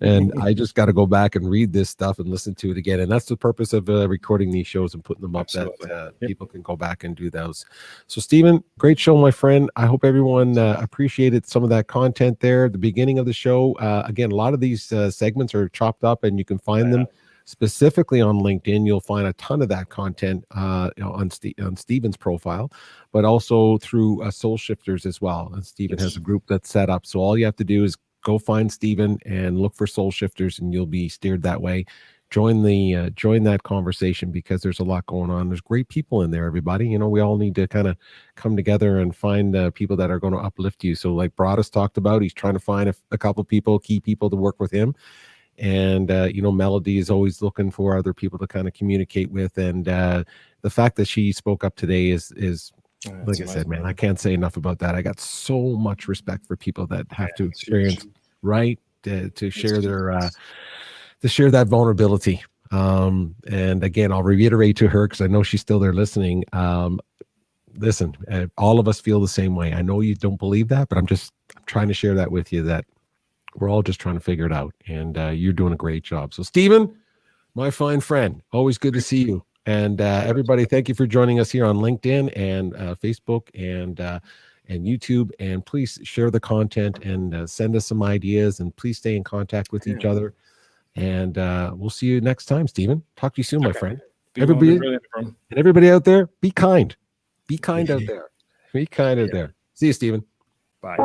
and I just got to go back and read this stuff and listen to it again. And that's the purpose of recording these shows and putting them up. Absolutely. That people can go back and do those. So, Stephen, great show, my friend. I hope everyone appreciated some of that content there. The beginning of the show, again, a lot of these segments are chopped up, and you can find them. Specifically on LinkedIn, you'll find a ton of that content on Stephen's profile, but also through Soul Shifters as well. And Stephen has a group that's set up. So all you have to do is go find Stephen and look for Soul Shifters, and you'll be steered that way. Join that conversation because there's a lot going on. There's great people in there, everybody. We all need to kind of come together and find people that are going to uplift you. So like Broadus talked about, he's trying to find a couple people, key people to work with him. And, Melody is always looking for other people to kind of communicate with. And the fact that she spoke up today is like I said, man, I can't say enough about that. I got so much respect for people that have to experience, to share share that vulnerability. And again, I'll reiterate to her, because I know she's still there listening. Listen, all of us feel the same way. I know you don't believe that, but I'm trying to share that with you, that we're all just trying to figure it out, and you're doing a great job. So, Stephen, my fine friend, always good to see you. And everybody, thank you for joining us here on LinkedIn and Facebook and YouTube. And please share the content and send us some ideas. And please stay in contact with each other. And we'll see you next time, Stephen. Talk to you soon, my friend. Everybody out there, be kind. Be kind out there. Be kind out there. See you, Stephen. Bye.